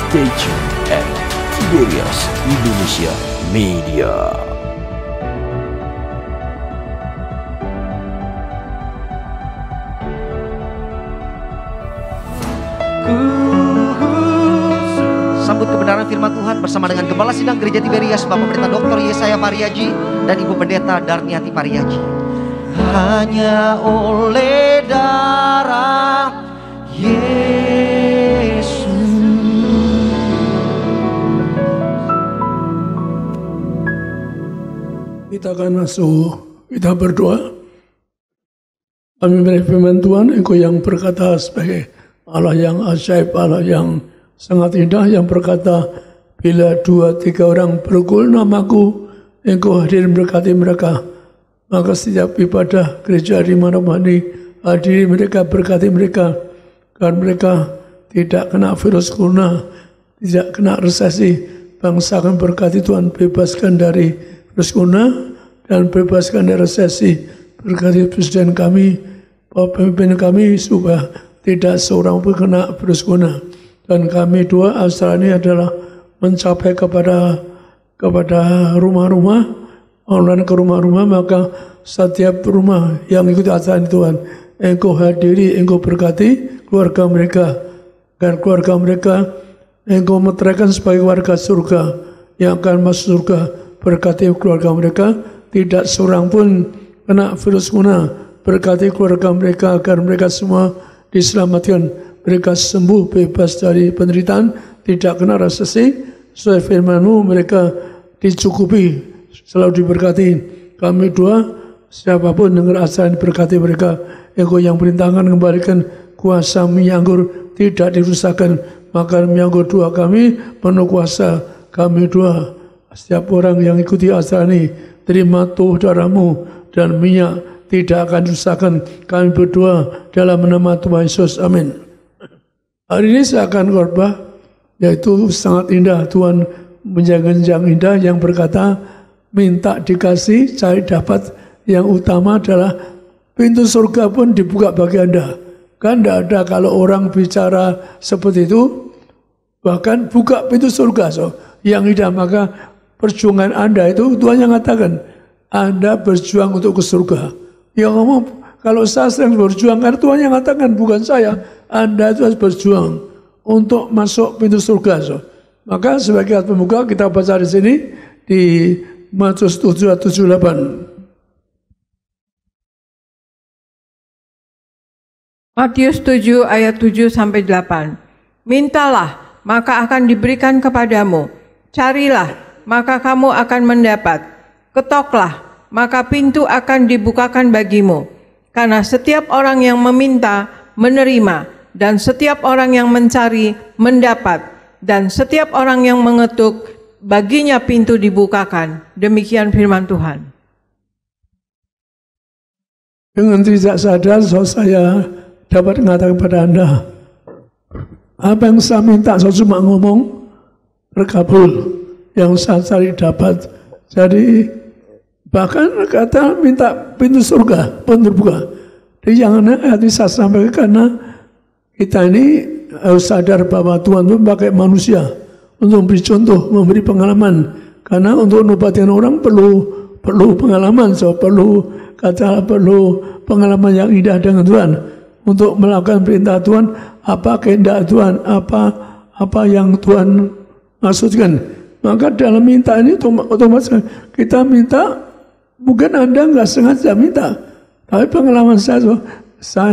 Stay tuned at Tiberias Indonesia Media. Sambut kebenaran firman Tuhan bersama dengan Gembala Sidang Gereja Tiberias, Bapak Pendeta Dr. Yesaya Pariaji dan Ibu Pendeta Darniati Pariaji. Hanya oleh darah Yesus. Kita akan masuk, kita berdoa. Kami beri firman Tuhan, Engkau yang berkata sebagai Allah yang ajaib, Allah yang sangat indah, yang berkata, bila 2-3 orang berkumpul namaku, Engkau hadir berkati mereka. Maka setiap ibadah gereja di mana-mana hadiri mereka, berkati mereka. Karena mereka tidak kena virus corona, tidak kena resesi. Bangsa akan berkati Tuhan, bebaskan dari virus corona dan bebaskan dari resesi. Berkati Presiden kami, pemimpin kami, supaya tidak seorang pun kena virus corona. Dan kami doa acara ini adalah mencapai kepada rumah-rumah, online ke rumah-rumah, maka setiap rumah yang ikuti acara ini Tuhan, Engkau hadiri, Engkau berkati keluarga mereka, dan keluarga mereka Engkau meteraikan sebagai warga surga yang akan masuk surga. Berkati keluarga mereka, tidak seorang pun kena virus corona. Berkati keluarga mereka agar mereka semua diselamatkan, mereka sembuh, bebas dari penderitaan, tidak kena resesi. Sesuai firman-Mu mereka dicukupi, selalu diberkati. Kami doa, siapapun dengar acara ini berkati mereka. Engkau yang perintahkan kembalikan kuasa minyak anggur tidak dirusakkan. Maka minyak anggur doa kami penuh kuasa. Kami doa setiap orang yang ikuti acara ini terima tuh darah-Mu dan minyak tidak akan dirusakkan. Kami berdoa dalam nama Tuhan Yesus. Amin. Hari ini saya akan khotbah, yaitu sangat indah. Tuhan menjaga yang indah yang berkata, minta dikasih, cari dapat. Yang utama adalah pintu surga pun dibuka bagi Anda. Kan tidak ada kalau orang bicara seperti itu, bahkan buka pintu surga. So, yang indah, maka perjuangan Anda itu Tuhan yang katakan, Anda berjuang untuk ke surga. Yang ngomong, kalau saya sedang berjuang, karena Tuhan yang katakan, bukan saya. Anda itu harus berjuang untuk masuk pintu surga. So, maka sebagai alat pembuka kita baca di sini di Matius 7:78. Matius 7 ayat 7-8. Mintalah, maka akan diberikan kepadamu. Carilah, maka kamu akan mendapat. Ketoklah, maka pintu akan dibukakan bagimu. Karena setiap orang yang meminta, menerima. Dan setiap orang yang mencari, mendapat. Dan setiap orang yang mengetuk, baginya pintu dibukakan. Demikian firman Tuhan. Dengan tidak sadar, saya dapat mengatakan kepada Anda, apa yang saya minta, saya cuma ngomong, terkabul. Yang saya cari dapat. Jadi, bahkan kata minta pintu surga pun terbuka. Jadi jangan hati saya sampaikan, karena kita ini harus sadar bahwa Tuhan itu memakai manusia untuk memberi contoh, memberi pengalaman. Karena untuk nobatin orang perlu pengalaman, so perlu pengalaman yang indah dengan Tuhan. Untuk melakukan perintah Tuhan, apa kehendak Tuhan, apa yang Tuhan maksudkan. Maka dalam minta ini otomatis kita minta, mungkin Anda nggak sengaja minta, tapi pengalaman saya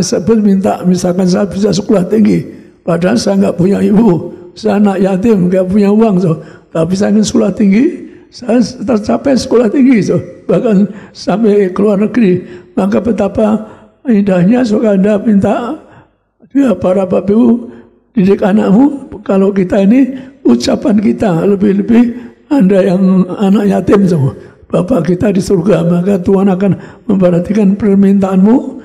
sebut minta, misalkan saya bisa sekolah tinggi, padahal saya nggak punya ibu, saya anak yatim, nggak punya uang, tapi saya ingin sekolah tinggi, saya tercapai sekolah tinggi, bahkan sampai ke luar negeri. Maka betapa indahnya suka Anda minta, para bapak ibu didik anakmu. Kalau kita ini ucapan kita, lebih-lebih Anda yang anak yatim, bapak kita di surga, maka Tuhan akan memperhatikan permintaanmu.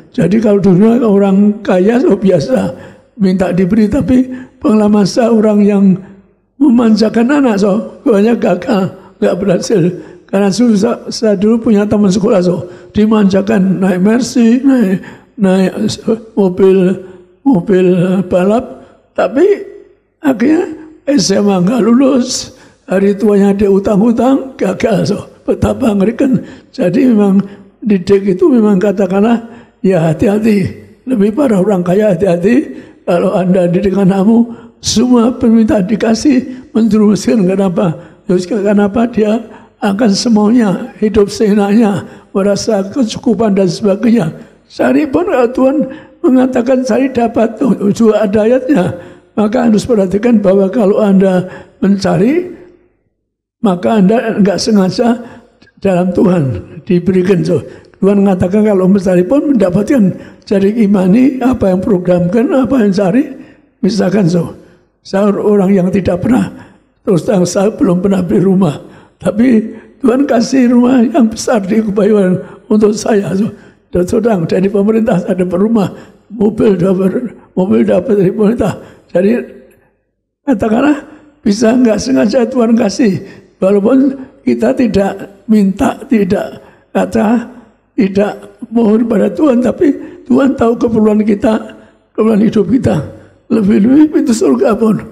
Jadi kalau dunia orang kaya biasa minta diberi, tapi pengalaman saya orang yang memanjakan anak, banyak gagal, nggak berhasil. Karena saya dulu punya teman sekolah, dimanjakan naik Mercy, naik mobil balap, tapi Akhirnya SMA nggak lulus, hari tuanya dia utang-utang, gagal. So, betapa ngerikan. Jadi memang didik itu memang katakanlah ya hati-hati. Lebih parah orang kaya, hati-hati. Kalau Anda didik anakmu, semua permintaan dikasih, menjerumuskan kenapa? Kenapa dia akan semuanya hidup seenaknya, merasa kecukupan dan sebagainya. Cari pun Tuhan mengatakan cari dapat, juga ada ayatnya. Maka harus perhatikan bahwa kalau Anda mencari, maka Anda enggak sengaja dalam Tuhan diberikan. So, Tuhan mengatakan kalau mencari pun mendapatkan. Cari imani apa yang programkan, apa yang cari. Misalkan saya orang yang tidak pernah, terus terang saya belum pernah beli rumah. Tapi Tuhan kasih rumah yang besar di Kebayoran untuk saya. Dan sedang dari pemerintah ada rumah, mobil dapat dari pemerintah. Jadi katakanlah bisa nggak sengaja Tuhan kasih, walaupun kita tidak minta, tidak mohon pada Tuhan, tapi Tuhan tahu keperluan kita, keperluan hidup kita. Lebih-lebih pintu surga pun,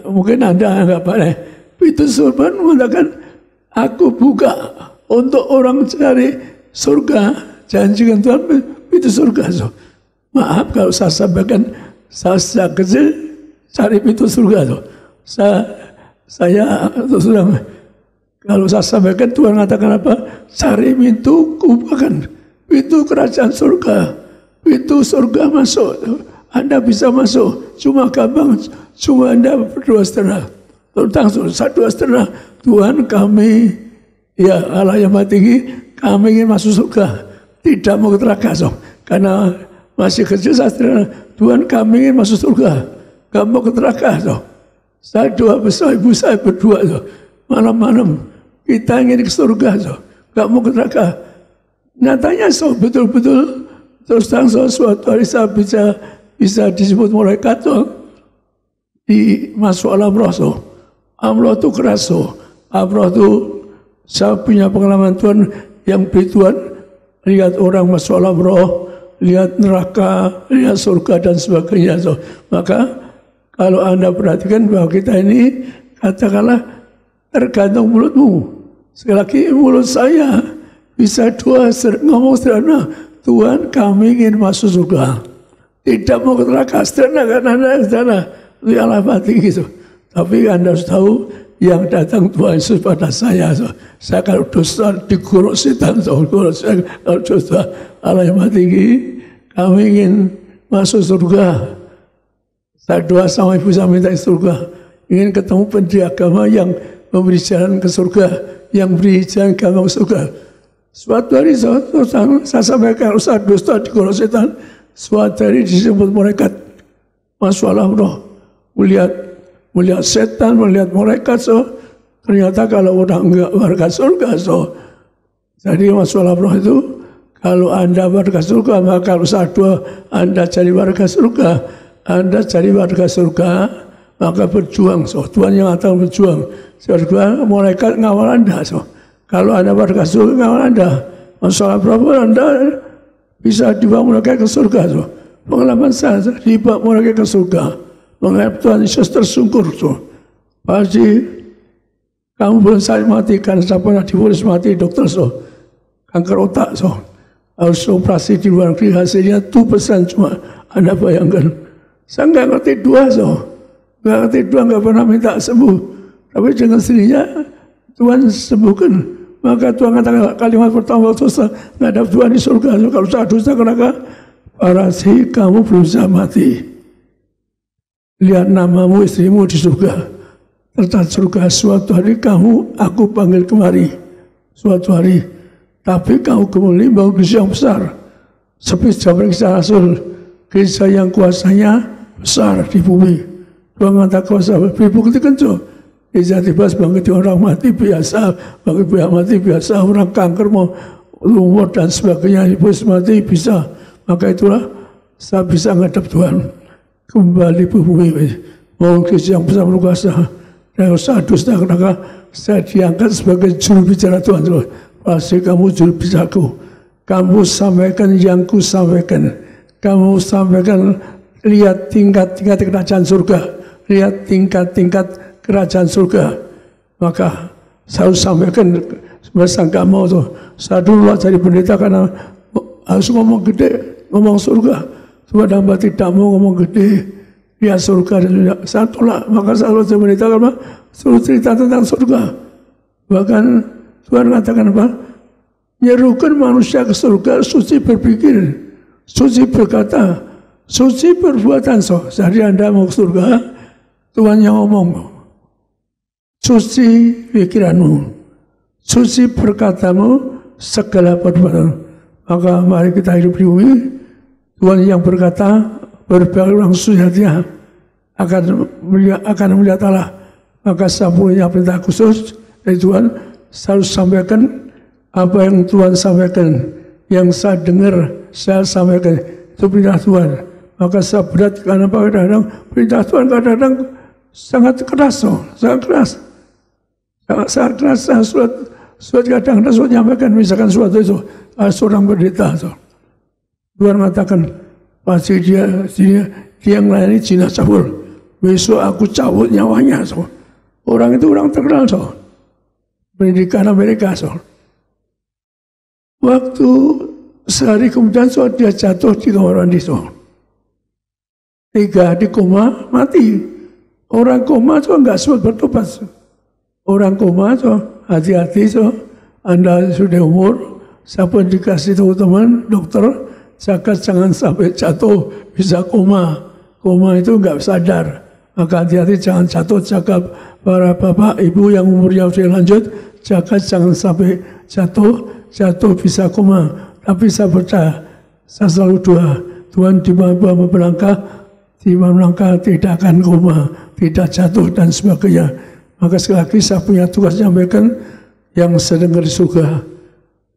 mungkin Anda nggak boleh. Pintu surga mengatakan, aku buka untuk orang cari surga, janjikan Tuhan pintu surga. Maaf kalau saya sampaikan, saya sejak kecil cari pintu surga. Saya sedang, kalau saya sampaikan Tuhan mengatakan apa? Cari pintu, kubukakan pintu kerajaan surga, pintu surga masuk. Anda bisa masuk, cuma gampang, cuma Anda berdoa setelah. Tentang 1,5 Tuhan kami, ya Allah yang Maha Tinggi, kami ingin masuk surga, tidak mau ke neraka. Karena masih kecil saya Tuhan kami ingin masuk surga, gak mau ke neraka. Saya doa besar, ibu saya berdua malam-malam, kita ingin ke surga, gak mau ke neraka. Nyatanya betul-betul terus terang suatu hari saya bisa disebut malaikat di masuk alam roh. Allah itu keras. Allah itu saya punya pengalaman Tuhan yang beri Tuhan, lihat orang masuk alam roh, lihat neraka, lihat surga dan sebagainya. Maka kalau Anda perhatikan bahwa kita ini katakanlah tergantung mulutmu. Sekali lagi mulut saya bisa doa ngomong sederhana, Tuhan kami ingin masuk surga, tidak mau ke neraka. Sederhana itu Allah mati gitu. Tapi Anda harus tahu yang datang Tuhan Yesus pada saya. Saya kalau dosa digorok setan, kalau dosa Allah yang Maha Tinggi, kami ingin masuk surga. Saya doa sama ibu saya minta surga, ingin ketemu pendiri agama yang memberi jalan ke surga, yang beri jalan ke surga. Suatu hari saya sampaikan usaha dosa digorok setan. Suatu hari disebut malaikat masuk alam roh, melihat setan, melihat malaikat. Ternyata kalau orang enggak warga surga, jadi masuk alam roh itu, kalau Anda warga surga, maka kalau doa Anda cari warga surga, Anda cari warga surga, maka berjuang. Tuhan yang akan berjuang. Surga, malaikat ngawal Anda. Kalau Anda warga surga, ngawal Anda. Masuk alam roh, Anda bisa dibawa malaikat ke surga. Pengalaman saya dibawa malaikat ke surga. Menghadap Tuhan Yesus tersungkur. Pasti kamu belum saya mati karena saya pernah divonis mati dokter. Kanker otak. Harus operasi di luar negeri, hasilnya 2% cuma. Anda bayangkan. Saya nggak ngerti doa. Nggak ngerti doa, nggak pernah minta sembuh. Tapi dengan sendirinya Tuhan sembuhkan. Maka Tuhan katakan kalimat pertama waktu saya menghadap Tuhan di surga. Kalau saya dosa kenapa? Parasi kamu belum bisa mati. Lihat namamu, istrimu di surga. Tentang surga, suatu hari aku panggil kemari. Suatu hari. Tapi kamu kembali bangun gereja yang besar. Seperti zaman Kisah Rasul. Gereja yang kuasanya besar di bumi. Tuhan mengatakan kuasa. Dibuktikan gereja tiba bangkit orang mati biasa. Mati biasa. Orang kanker mau lumur dan sebagainya. Ibu mati bisa. Maka itulah saya bisa menghadap Tuhan. Kembali ke bumi, mau gereja yang besar berkuasa. Dan saya dusta karena saya diangkat sebagai juru bicara Tuhan. Pasti kamu juru bicaraku. Kamu sampaikan yang ku sampaikan. Kamu sampaikan, lihat tingkat kerajaan surga. lihat tingkat-tingkat kerajaan surga. Maka saya harus sampaikan masa nggak mau tuh. Saya dulu jadi pendeta karena harus ngomong gede, ngomong surga. Cuma hamba tidak mau ngomong gede, lihat surga dan dunia. Saya tolak. Maka saya harus jadi pendeta karena suruh cerita tentang surga. Bahkan Tuhan mengatakan apa? Menyerukan manusia ke surga, suci berpikir, suci berkata, suci perbuatan. Jadi Anda mau ke surga, Tuhan yang ngomong, suci pikiranmu, suci perkatamu, segala perbuatan. Maka mari kita hidup di bumi. Tuhan yang berkata, berbagai orang suci hatinya akan melihat Allah. Maka sempurna perintah khusus dari Tuhan, saya harus sampaikan apa yang Tuhan sampaikan, yang saya dengar, saya sampaikan, itu perintah Tuhan. Maka saya berat karena kadang-kadang perintah Tuhan kadang-kadang sangat keras, sangat keras. Sangat keras, surat kadang-kadang surat nyampaikan, misalkan suatu itu, seorang pendeta. Tuhan mengatakan, pasti dia yang melayani Cina cabul. Besok aku cabut nyawanya. Orang itu orang terkenal. Pendidikan Amerika. Waktu sehari kemudian dia jatuh di kamar mandi. 3 hari koma, mati. Orang koma nggak sempat bertobat. Orang koma hati-hati. Anda sudah umur, siapa dikasih tahu teman dokter, jaga jangan sampai jatuh, bisa koma. Koma itu nggak sadar. Maka hati-hati jangan jatuh, jaga para bapak, ibu yang umurnya sudah lanjut, jaga jangan sampai jatuh bisa koma. Tapi saya percaya, saya selalu doa, Tuhan di bawah melangkah tidak akan koma, tidak jatuh dan sebagainya. Maka sekali lagi saya punya tugas menyampaikan yang sedang di surga.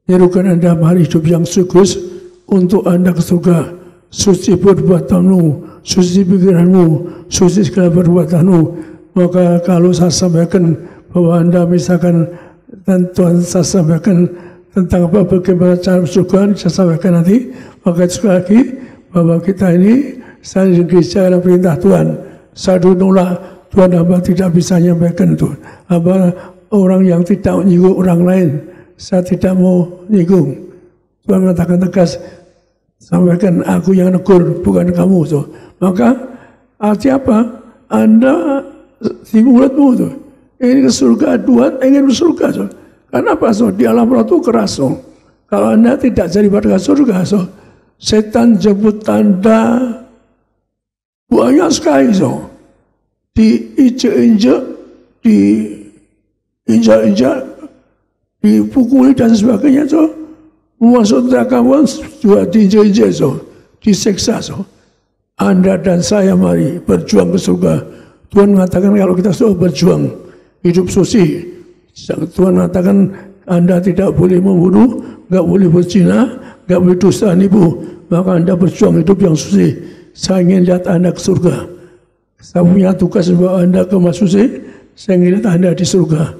Nyerukan Anda hari hidup yang sukses untuk Anda ke surga. Suci perbuatanmu, suci pikiranmu, suci segala perbuatanmu. Maka kalau saya sampaikan bahwa Anda misalkan, dan Tuhan saya sampaikan tentang apa bagaimana cara surga, saya sampaikan nanti. Maka sekali lagi bahwa kita ini saya di gereja adalah perintah Tuhan. Saya dulu nolak, Tuhan hamba tidak bisa menyampaikan itu. Apa orang yang tidak menyinggung orang lain, saya tidak mau menyinggung. Tuhan mengatakan tegas, sampaikan aku yang negur, bukan kamu. Maka arti apa? Anda di mulutmu tuh. Ini ke surga, Tuhan ingin ke surga. Kenapa? Di alam roh itu keras. Kalau Anda tidak jadi warga surga, setan jemput Anda banyak sekali. Diinjak-injak, diinjak-injak, dipukuli dan sebagainya. Masuk neraka pun juga diinjak-injak, disiksa. Anda dan saya mari berjuang ke surga. Tuhan mengatakan kalau kita sudah berjuang hidup suci, Tuhan mengatakan Anda tidak boleh membunuh, nggak boleh berzina, nggak boleh dusta nipu. Maka Anda berjuang hidup yang suci. Saya ingin lihat Anda ke surga. Saya punya tugas bahwa Anda ke suci, saya ingin lihat Anda di surga.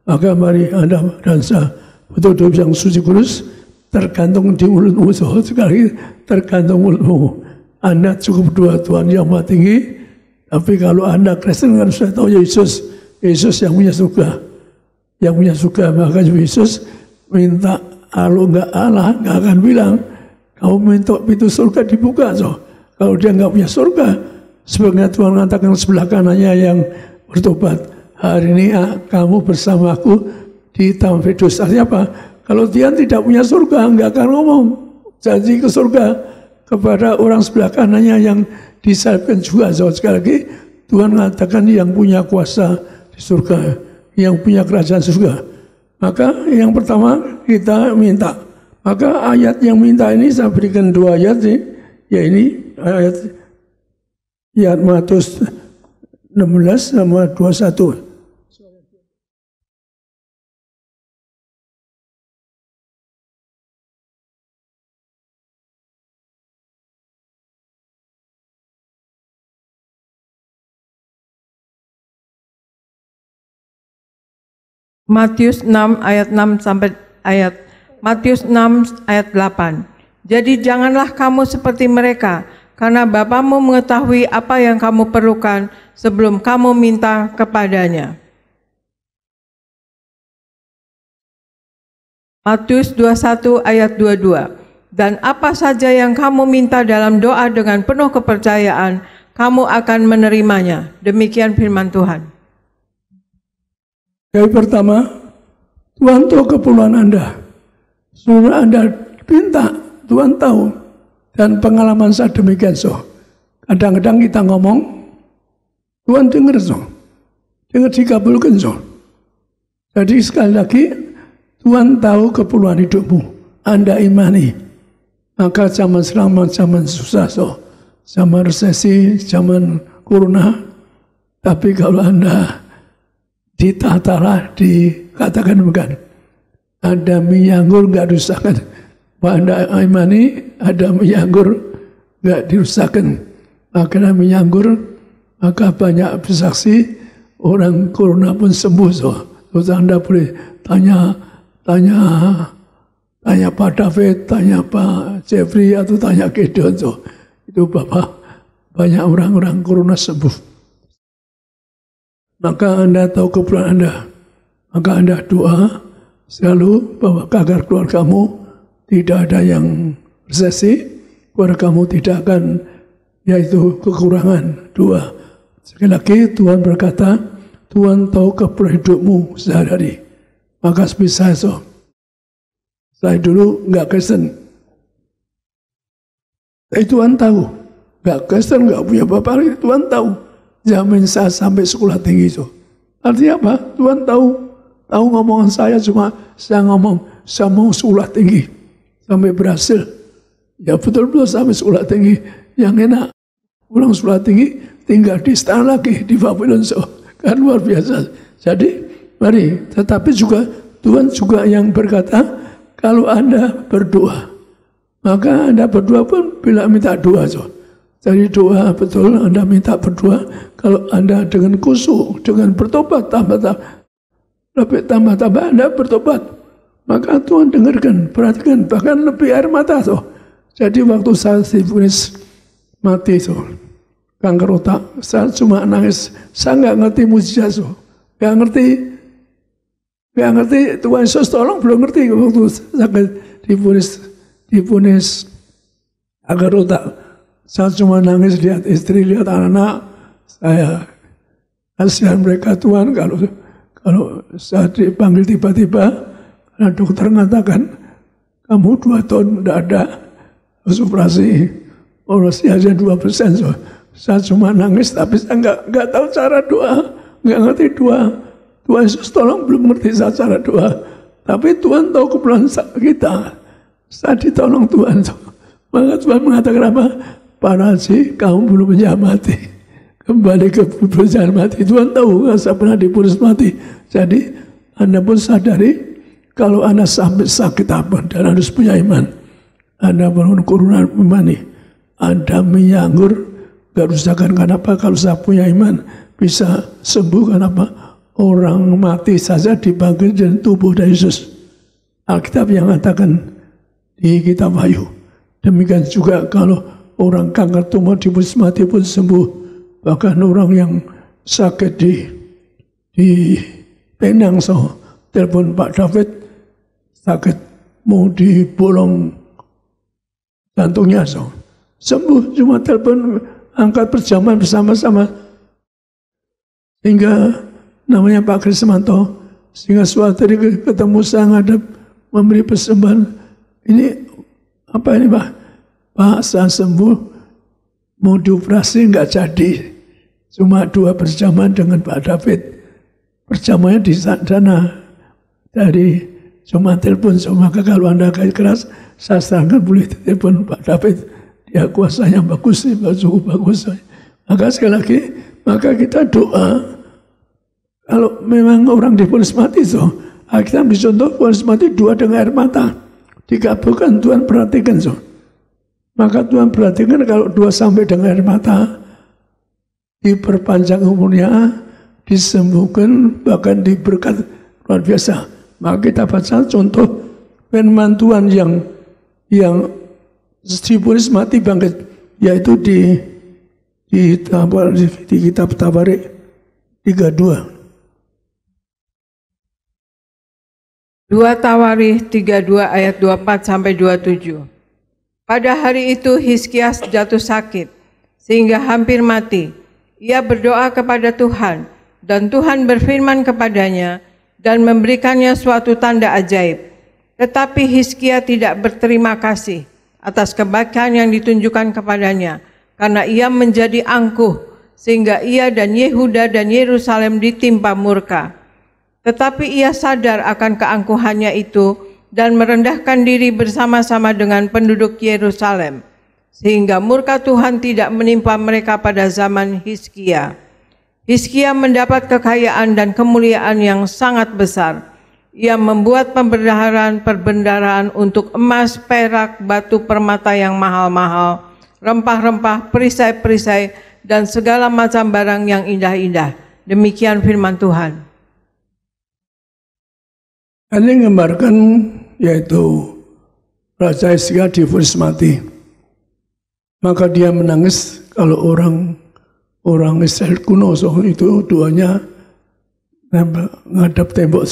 Maka mari Anda dan saya betul hidup yang suci kudus, tergantung di mulutmu. Sekali tergantung mulutmu. Anda cukup doa Tuhan yang Maha Tinggi. Tapi kalau Anda Kristen kan sudah tahu Yesus yang punya surga. Yang punya surga, maka Yesus minta, kalau nggak Allah nggak akan bilang kamu minta pintu surga dibuka. Kalau dia nggak punya surga, sebagaimana Tuhan mengatakan sebelah kanannya yang bertobat, hari ini kamu bersama aku di Taman Firdaus. Artinya apa? Kalau dia tidak punya surga, nggak akan ngomong janji ke surga kepada orang sebelah kanannya yang disalibkan juga. Sekali lagi Tuhan mengatakan yang punya kuasa di surga, yang punya kerajaan surga. Maka yang pertama kita minta. Maka ayat yang minta ini saya berikan 2 ayat sih. Ya ini ayat Matius 16 sama 21. Matius 6 ayat 6 sampai Matius 6 ayat 8. Jadi janganlah kamu seperti mereka, karena Bapamu mengetahui apa yang kamu perlukan sebelum kamu minta kepadanya. Matius 21 ayat 22. Dan apa saja yang kamu minta dalam doa dengan penuh kepercayaan, kamu akan menerimanya. Demikian firman Tuhan. Yang pertama, Tuhan tahu keperluan Anda. Seluruh Anda minta, Tuhan tahu. Dan pengalaman saya demikian, so. Kadang-kadang kita ngomong, Tuhan dengar, so. Dengar dikabulkan, so. Jadi sekali lagi, Tuhan tahu keperluan hidupmu. Anda imani. Maka zaman sekarang, zaman susah, so. Zaman resesi, zaman corona. Tapi kalau Anda ditatalah, dikatakan bukan. Ada minyak anggur, nggak rusakkan. Anda imani, ada minyak anggur, nggak dirusakkan. Maka minyak anggur, maka banyak bersaksi, orang corona pun sembuh. So. Terus Anda boleh tanya Pak David, tanya Pak Jeffrey, atau tanya Gideon. So. Itu Bapak, banyak orang-orang corona sembuh. Maka Anda tahu keperluan Anda. Maka Anda doa selalu bahwa agar keluargamu tidak ada yang resesi, keluargamu tidak akan yaitu kekurangan. Dua, sekali lagi Tuhan berkata, Tuhan tahu keperluan hidupmu sehari-hari. Maka bisa so. Saya dulu nggak Kristen, tapi Tuhan tahu. Nggak Kristen, nggak punya bapak, Tuhan tahu. Zaman saya sampai sekolah tinggi so. Artinya apa? Tuhan tahu. Tahu ngomongan saya, cuma saya ngomong, saya mau sekolah tinggi. Sampai berhasil. Ya betul-betul sampai sekolah tinggi. Yang enak. Pulang sekolah tinggi, tinggal di istana lagi, di Babylon. So. Kan luar biasa. Jadi, mari. Tetapi juga, Tuhan juga yang berkata, kalau Anda berdoa, maka Anda berdoa pun bila minta doa. So. Jadi doa betul, Anda minta berdoa. Kalau Anda dengan khusyuk, dengan bertobat, tambah-tambah Anda bertobat. Maka Tuhan dengarkan, perhatikan, bahkan lebih air mata. So. Jadi waktu saya divonis mati, so. Kanker otak, saya cuma nangis. Saya nggak ngerti mujizat, so. Nggak ngerti Tuhan Yesus tolong, belum ngerti waktu sakit divonis kanker otak. Saya cuma nangis lihat istri, lihat anak-anak. Saya kasihan mereka, Tuhan, kalau saya dipanggil tiba-tiba, karena dokter mengatakan, kamu 2 tahun tidak ada operasi aja 2%. So. Saya cuma nangis, tapi saya nggak tahu cara doa, nggak ngerti doa. Tuhan Yesus tolong, belum ngerti saya cara doa. Tapi Tuhan tahu keperluan kita. Saya ditolong Tuhan. So. Maka Tuhan mengatakan apa? Para haji, kamu belum mati. Kembali ke perjalanan mati. Tuhan tahu, saya pernah diputus mati. Jadi, Anda pun sadari, kalau Anda sampai sakit apa, dan harus punya iman. Anda bangun kurungan imani. Anda minyak anggur, gak rusakkan. Kenapa? Kalau saya punya iman, bisa sembuh. Kenapa? Orang mati saja dibangkit dari tubuh dari Yesus. Alkitab yang mengatakan di kitab Wahyu. Demikian juga kalau orang kanker tumor diputus mati pun sembuh. Bahkan orang yang sakit di Penang, so, telepon Pak David, sakit mau dibolong jantungnya, so. Sembuh, cuma telepon, angkat perjamuan bersama-sama. Hingga namanya Pak Krismanto, sehingga suatu hari ketemu saya ngadep, memberi persembahan. Ini apa ini Pak? Pak, saya sembuh, mau dioperasi nggak jadi. Cuma 2 perjamuan dengan Pak David. Perjamuannya di sana dari cuma telepon. Maka kalau Anda keras, saya sarankan boleh telepon Pak David. Dia kuasanya bagus, cukup bagus. Maka sekali lagi, maka kita doa. Kalau memang orang divonis mati, so, kita ambil contoh vonis mati 2 dengan air mata. Dikabulkan, Tuhan perhatikan, so. Maka Tuhan perhatikan kalau 2 sampai dengan air mata, diperpanjang umurnya, disembuhkan, bahkan diberkat luar biasa. Maka kita baca contoh firman Tuhan yang divonis mati bangkit. yaitu di kitab Tabarik 32. 2 Tawarikh 32 ayat 24 sampai 27. Pada hari itu Hizkias jatuh sakit sehingga hampir mati. Ia berdoa kepada Tuhan dan Tuhan berfirman kepadanya dan memberikannya suatu tanda ajaib. Tetapi Hizkia tidak berterima kasih atas kebaikan yang ditunjukkan kepadanya karena ia menjadi angkuh sehingga ia dan Yehuda dan Yerusalem ditimpa murka. Tetapi ia sadar akan keangkuhannya itu dan merendahkan diri bersama-sama dengan penduduk Yerusalem, sehingga murka Tuhan tidak menimpa mereka pada zaman Hizkia. Hizkia mendapat kekayaan dan kemuliaan yang sangat besar. Ia membuat perbendaharaan untuk emas, perak, batu permata yang mahal-mahal, rempah-rempah, perisai-perisai, dan segala macam barang yang indah-indah. Demikian firman Tuhan. Ini menggambarkan yaitu Raja Hizkia divonis mati. Maka dia menangis. Kalau orang Israel kuno itu doanya ngadap tembok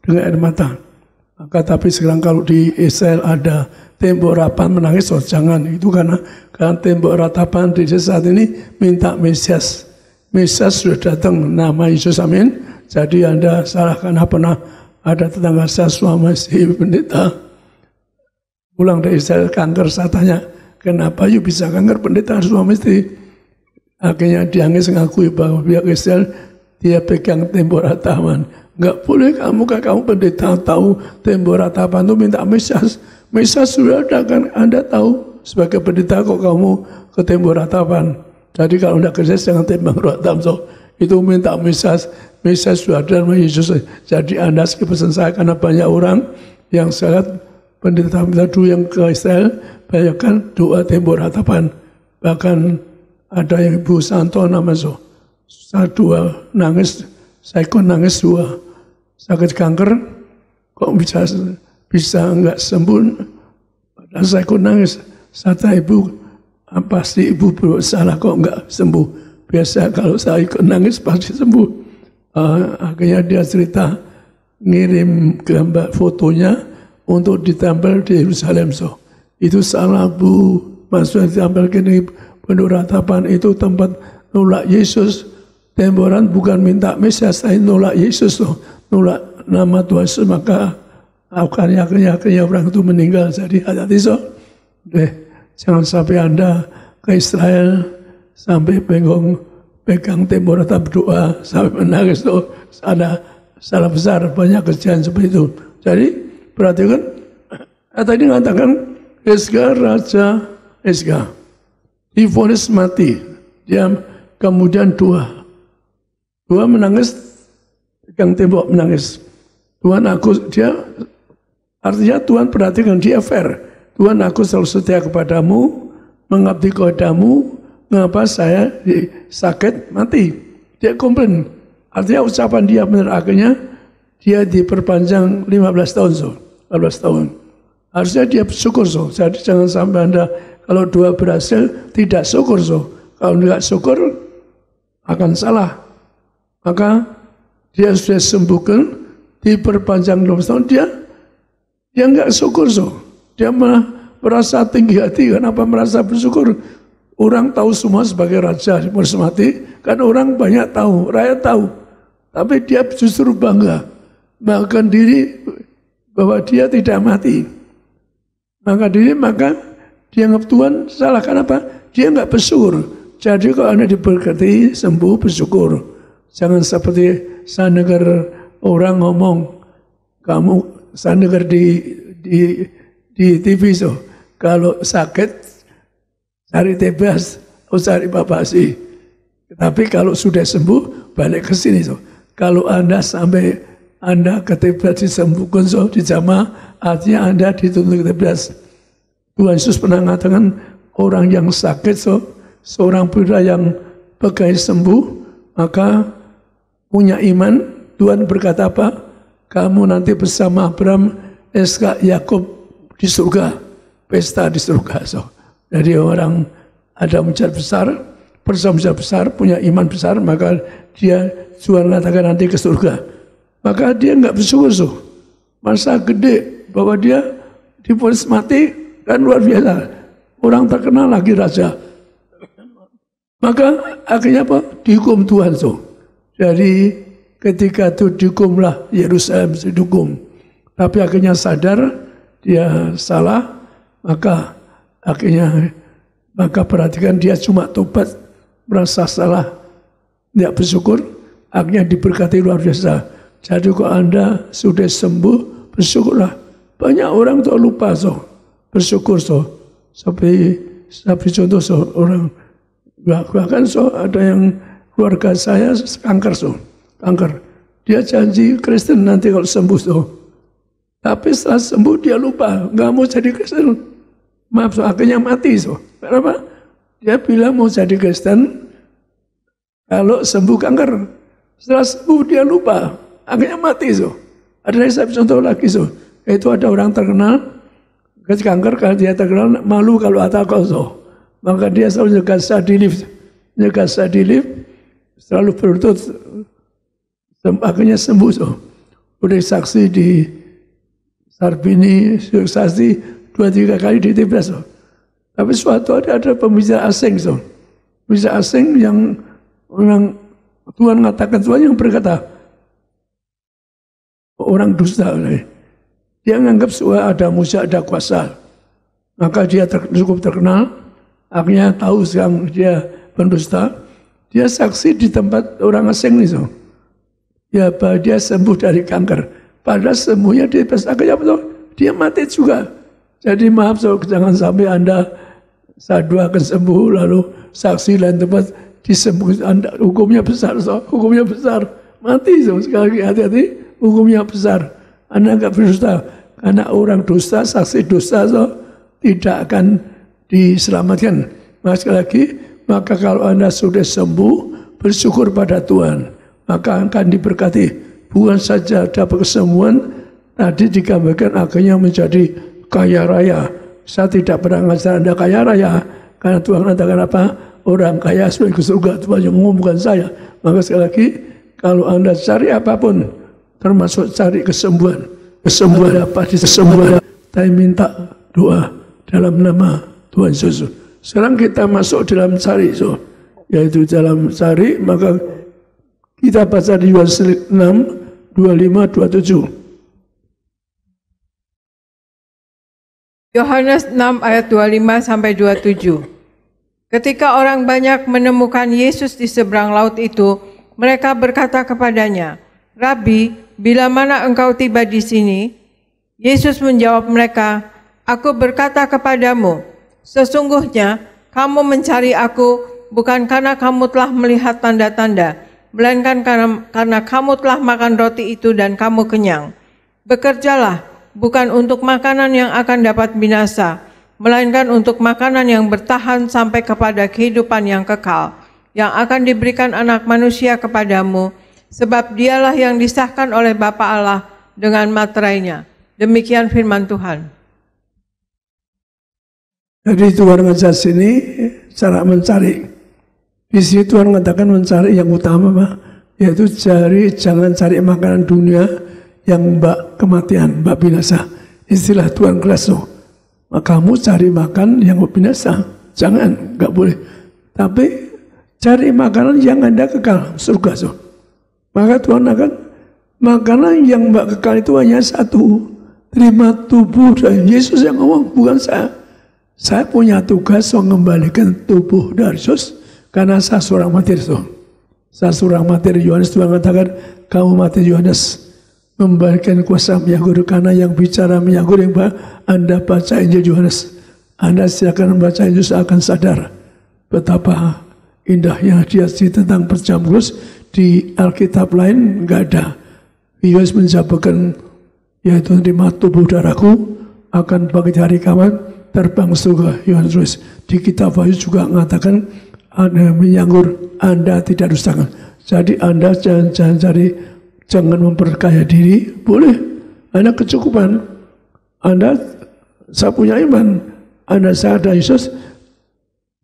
dengan air mata. Maka tapi sekarang kalau di Israel ada tembok ratapan menangis, jangan. Itu karena tembok ratapan di saat ini minta Mesias. Mesias sudah datang, nama Yesus, amin. Jadi Anda salahkan pernah ada tetangga saya suami si pendeta pulang dari Israel kanker. Saya tanya, kenapa you bisa kanker pendeta suami istri? Akhirnya dia ngakui bahwa pihak Israel dia pegang tembok ratapan. Enggak boleh kamu pendeta tahu tembok ratapan itu minta Mesias. Mesias sudah ada kan, Anda tahu sebagai pendeta kok kamu ke tembok ratapan. Jadi kalau Anda kerja jangan tembok ratapan. Itu minta Mesias sudah ada nama Yesus. Jadi Anda pesan saya karena banyak orang yang sangat pendeta dulu yang ke Israel banyakkan doa tembok ratapan. Bahkan ada yang Ibu Santo namanya saya dua nangis, saya ikut nangis dua sakit kanker kok bisa enggak sembuh. Padahal saya ikut nangis. Saya Ibu pasti Ibu bersalah kok enggak sembuh. Biasa kalau saya ikut nangis pasti sembuh. Akhirnya dia cerita ngirim gambar fotonya untuk ditempel di Yerusalem. Itu salah Bu, maksudnya ditempel di penduduk ratapan itu tempat nolak Yesus. Temboran bukan minta Mesias, tapi nolak Yesus, nolak nama Tuhan Yesus. Maka akhirnya orang itu meninggal. Jadi hati-hati jangan sampai Anda ke Israel sampai pegang tembok rata berdoa sampai menangis tuh ada salah besar, banyak kejadian seperti itu. Jadi perhatikan tadi mengatakan Hizkia, Raja Hizkia divonis mati, dia kemudian dua menangis, pegang tembok menangis. Tuhan aku, dia artinya Tuhan perhatikan dia fair. Tuhan aku selalu setia kepadamu, mengabdi kepadamu. Mengapa saya sakit mati? Dia komplain. Artinya ucapan dia benar. Akhirnya dia diperpanjang 15 tahun. 15 tahun. Harusnya dia bersyukur. Jadi jangan sampai Anda kalau dua berhasil tidak syukur. Kalau tidak syukur akan salah. Maka dia sudah sembuhkan diperpanjang 15 tahun. Dia enggak syukur. Dia malah merasa tinggi hati. Kenapa merasa bersyukur? Orang tahu semua sebagai raja divonis mati, kan orang banyak tahu, rakyat tahu. Tapi dia justru bangga, bahkan diri bahwa dia tidak mati. Maka dia anggap Tuhan salah, kenapa? Dia enggak bersyukur. Jadi kalau Anda diberkati, sembuh, bersyukur. Jangan seperti saya dengar orang ngomong, saya dengar di TV kalau sakit, cari tebas, cari babasi. Tapi kalau sudah sembuh, balik ke sini. Kalau Anda sampai Anda ke tebas disembuhkan, dijamah, artinya Anda dituntut ke tebas. Tuhan Yesus pernah mengatakan orang yang sakit, seorang pria yang pegai sembuh, maka punya iman. Tuhan berkata apa? Kamu nanti bersama Abraham, Ishak, Yakub di surga, pesta di surga. Jadi orang ada mujizat besar, mujizat besar, punya iman besar, maka dia Tuhan katakan nanti ke surga. Maka dia nggak bersyukur, masa gede bahwa dia divonis mati kan luar biasa. Orang terkenal lagi raja. Maka akhirnya apa? Dihukum Tuhan. Jadi ketika itu dihukumlah Yerusalem, dihukum. Tapi akhirnya sadar dia salah, maka akhirnya perhatikan dia cuma tobat, merasa salah, tidak bersyukur, akhirnya diberkati luar biasa. Jadi kalau Anda sudah sembuh, bersyukurlah. Banyak orang tuh lupa bersyukur Sampai contoh orang bahkan ada yang keluarga saya kanker kanker. Dia janji Kristen nanti kalau sembuh Tapi setelah sembuh dia lupa, nggak mau jadi Kristen. Maaf akhirnya mati Kenapa? Dia bilang mau jadi Kristen kalau sembuh kanker. Setelah sembuh dia lupa, akhirnya mati Ada saya contoh lagi itu ada orang terkenal kanker, kalau dia terkenal malu kalau takut maka dia selalu nyegat saya di lift, selalu berlutut, akhirnya sembuh Udah saksi di Sarbini, saksi 2-3 kali di TPS Tapi suatu hari ada pembicara asing pembicara asing yang memang Tuhan mengatakan, Tuhan yang berkata orang dusta. Dia menganggap semua ada mujizat, ada kuasa. Maka dia cukup terkenal. Akhirnya tahu sekarang dia pendusta. Dia saksi di tempat orang asing ini. Ya, dia sembuh dari kanker. Padahal sembuhnya dia akhirnya dia mati juga. Jadi maaf jangan sampai Anda akan sembuh lalu saksi lain tempat disembuh. Anda hukumnya besar hukumnya besar. Mati sekali lagi hati-hati, hukumnya besar. Anda enggak berdusta, karena orang dusta, saksi dusta tidak akan diselamatkan. Maka sekali lagi, maka kalau Anda sudah sembuh, bersyukur pada Tuhan, maka akan diberkati. Bukan saja dapat kesembuhan, tadi digambarkan akhirnya menjadi kaya raya. Saya tidak pernah ngajar Anda kaya raya, karena Tuhan katakan apa? Orang kaya sudah ke surga, Tuhan yang mengumumkan saya. Maka sekali lagi, kalau Anda cari apapun, termasuk cari kesembuhan dapat disembuhkan. Saya minta doa dalam nama Tuhan Yesus. Sekarang kita masuk dalam cari, yaitu dalam cari, maka kita baca di Yohanes 6, 25-27. Yohanes 6 ayat 25-27. Ketika orang banyak menemukan Yesus di seberang laut itu, mereka berkata kepadanya, Rabi, bila mana engkau tiba di sini? Yesus menjawab mereka, Aku berkata kepadamu, sesungguhnya kamu mencari aku bukan karena kamu telah melihat tanda-tanda, melainkan karena kamu telah makan roti itu dan kamu kenyang. Bekerjalah bukan untuk makanan yang akan dapat binasa, melainkan untuk makanan yang bertahan sampai kepada kehidupan yang kekal, yang akan diberikan Anak Manusia kepadamu, sebab dialah yang disahkan oleh Bapa Allah dengan materainya. Demikian firman Tuhan. Jadi Tuhan mengajar sini cara mencari. Di sini Tuhan mengatakan mencari yang utama, yaitu jangan cari makanan dunia yang mbak kematian, mbak binasa. Istilah Tuhan keras kamu cari makan yang binasa, jangan, nggak boleh. Tapi cari makanan yang Anda kekal, surga. Maka Tuhan akan makanan yang mbak kekal itu hanya satu, terima tubuh dari Yesus yang ngomong, bukan saya. Saya punya tugas mengembalikan tubuh dari Yesus karena saya seorang martir. Saya seorang martir. Yohanes Tuhan katakan, kamu martir Yohanes, memberikan kuasa menyanggur, karena yang bicara menyanggur yang Anda baca Injil Yohanes. Anda silakan membaca Injil, akan sadar betapa indahnya dia tentang perjamuan kudus. Di Alkitab lain enggak ada. Yesus menjabarkan, yaitu terima tubuh darahku akan bangkit hari kiamat, terbang surga. Yohanes di kitab Wahyu juga mengatakan, Anda menyanggur, Anda tidak dustakan. Jadi Anda jangan memperkaya diri, boleh. Anda kecukupan, Anda saya punya iman, Anda saya ada Yesus,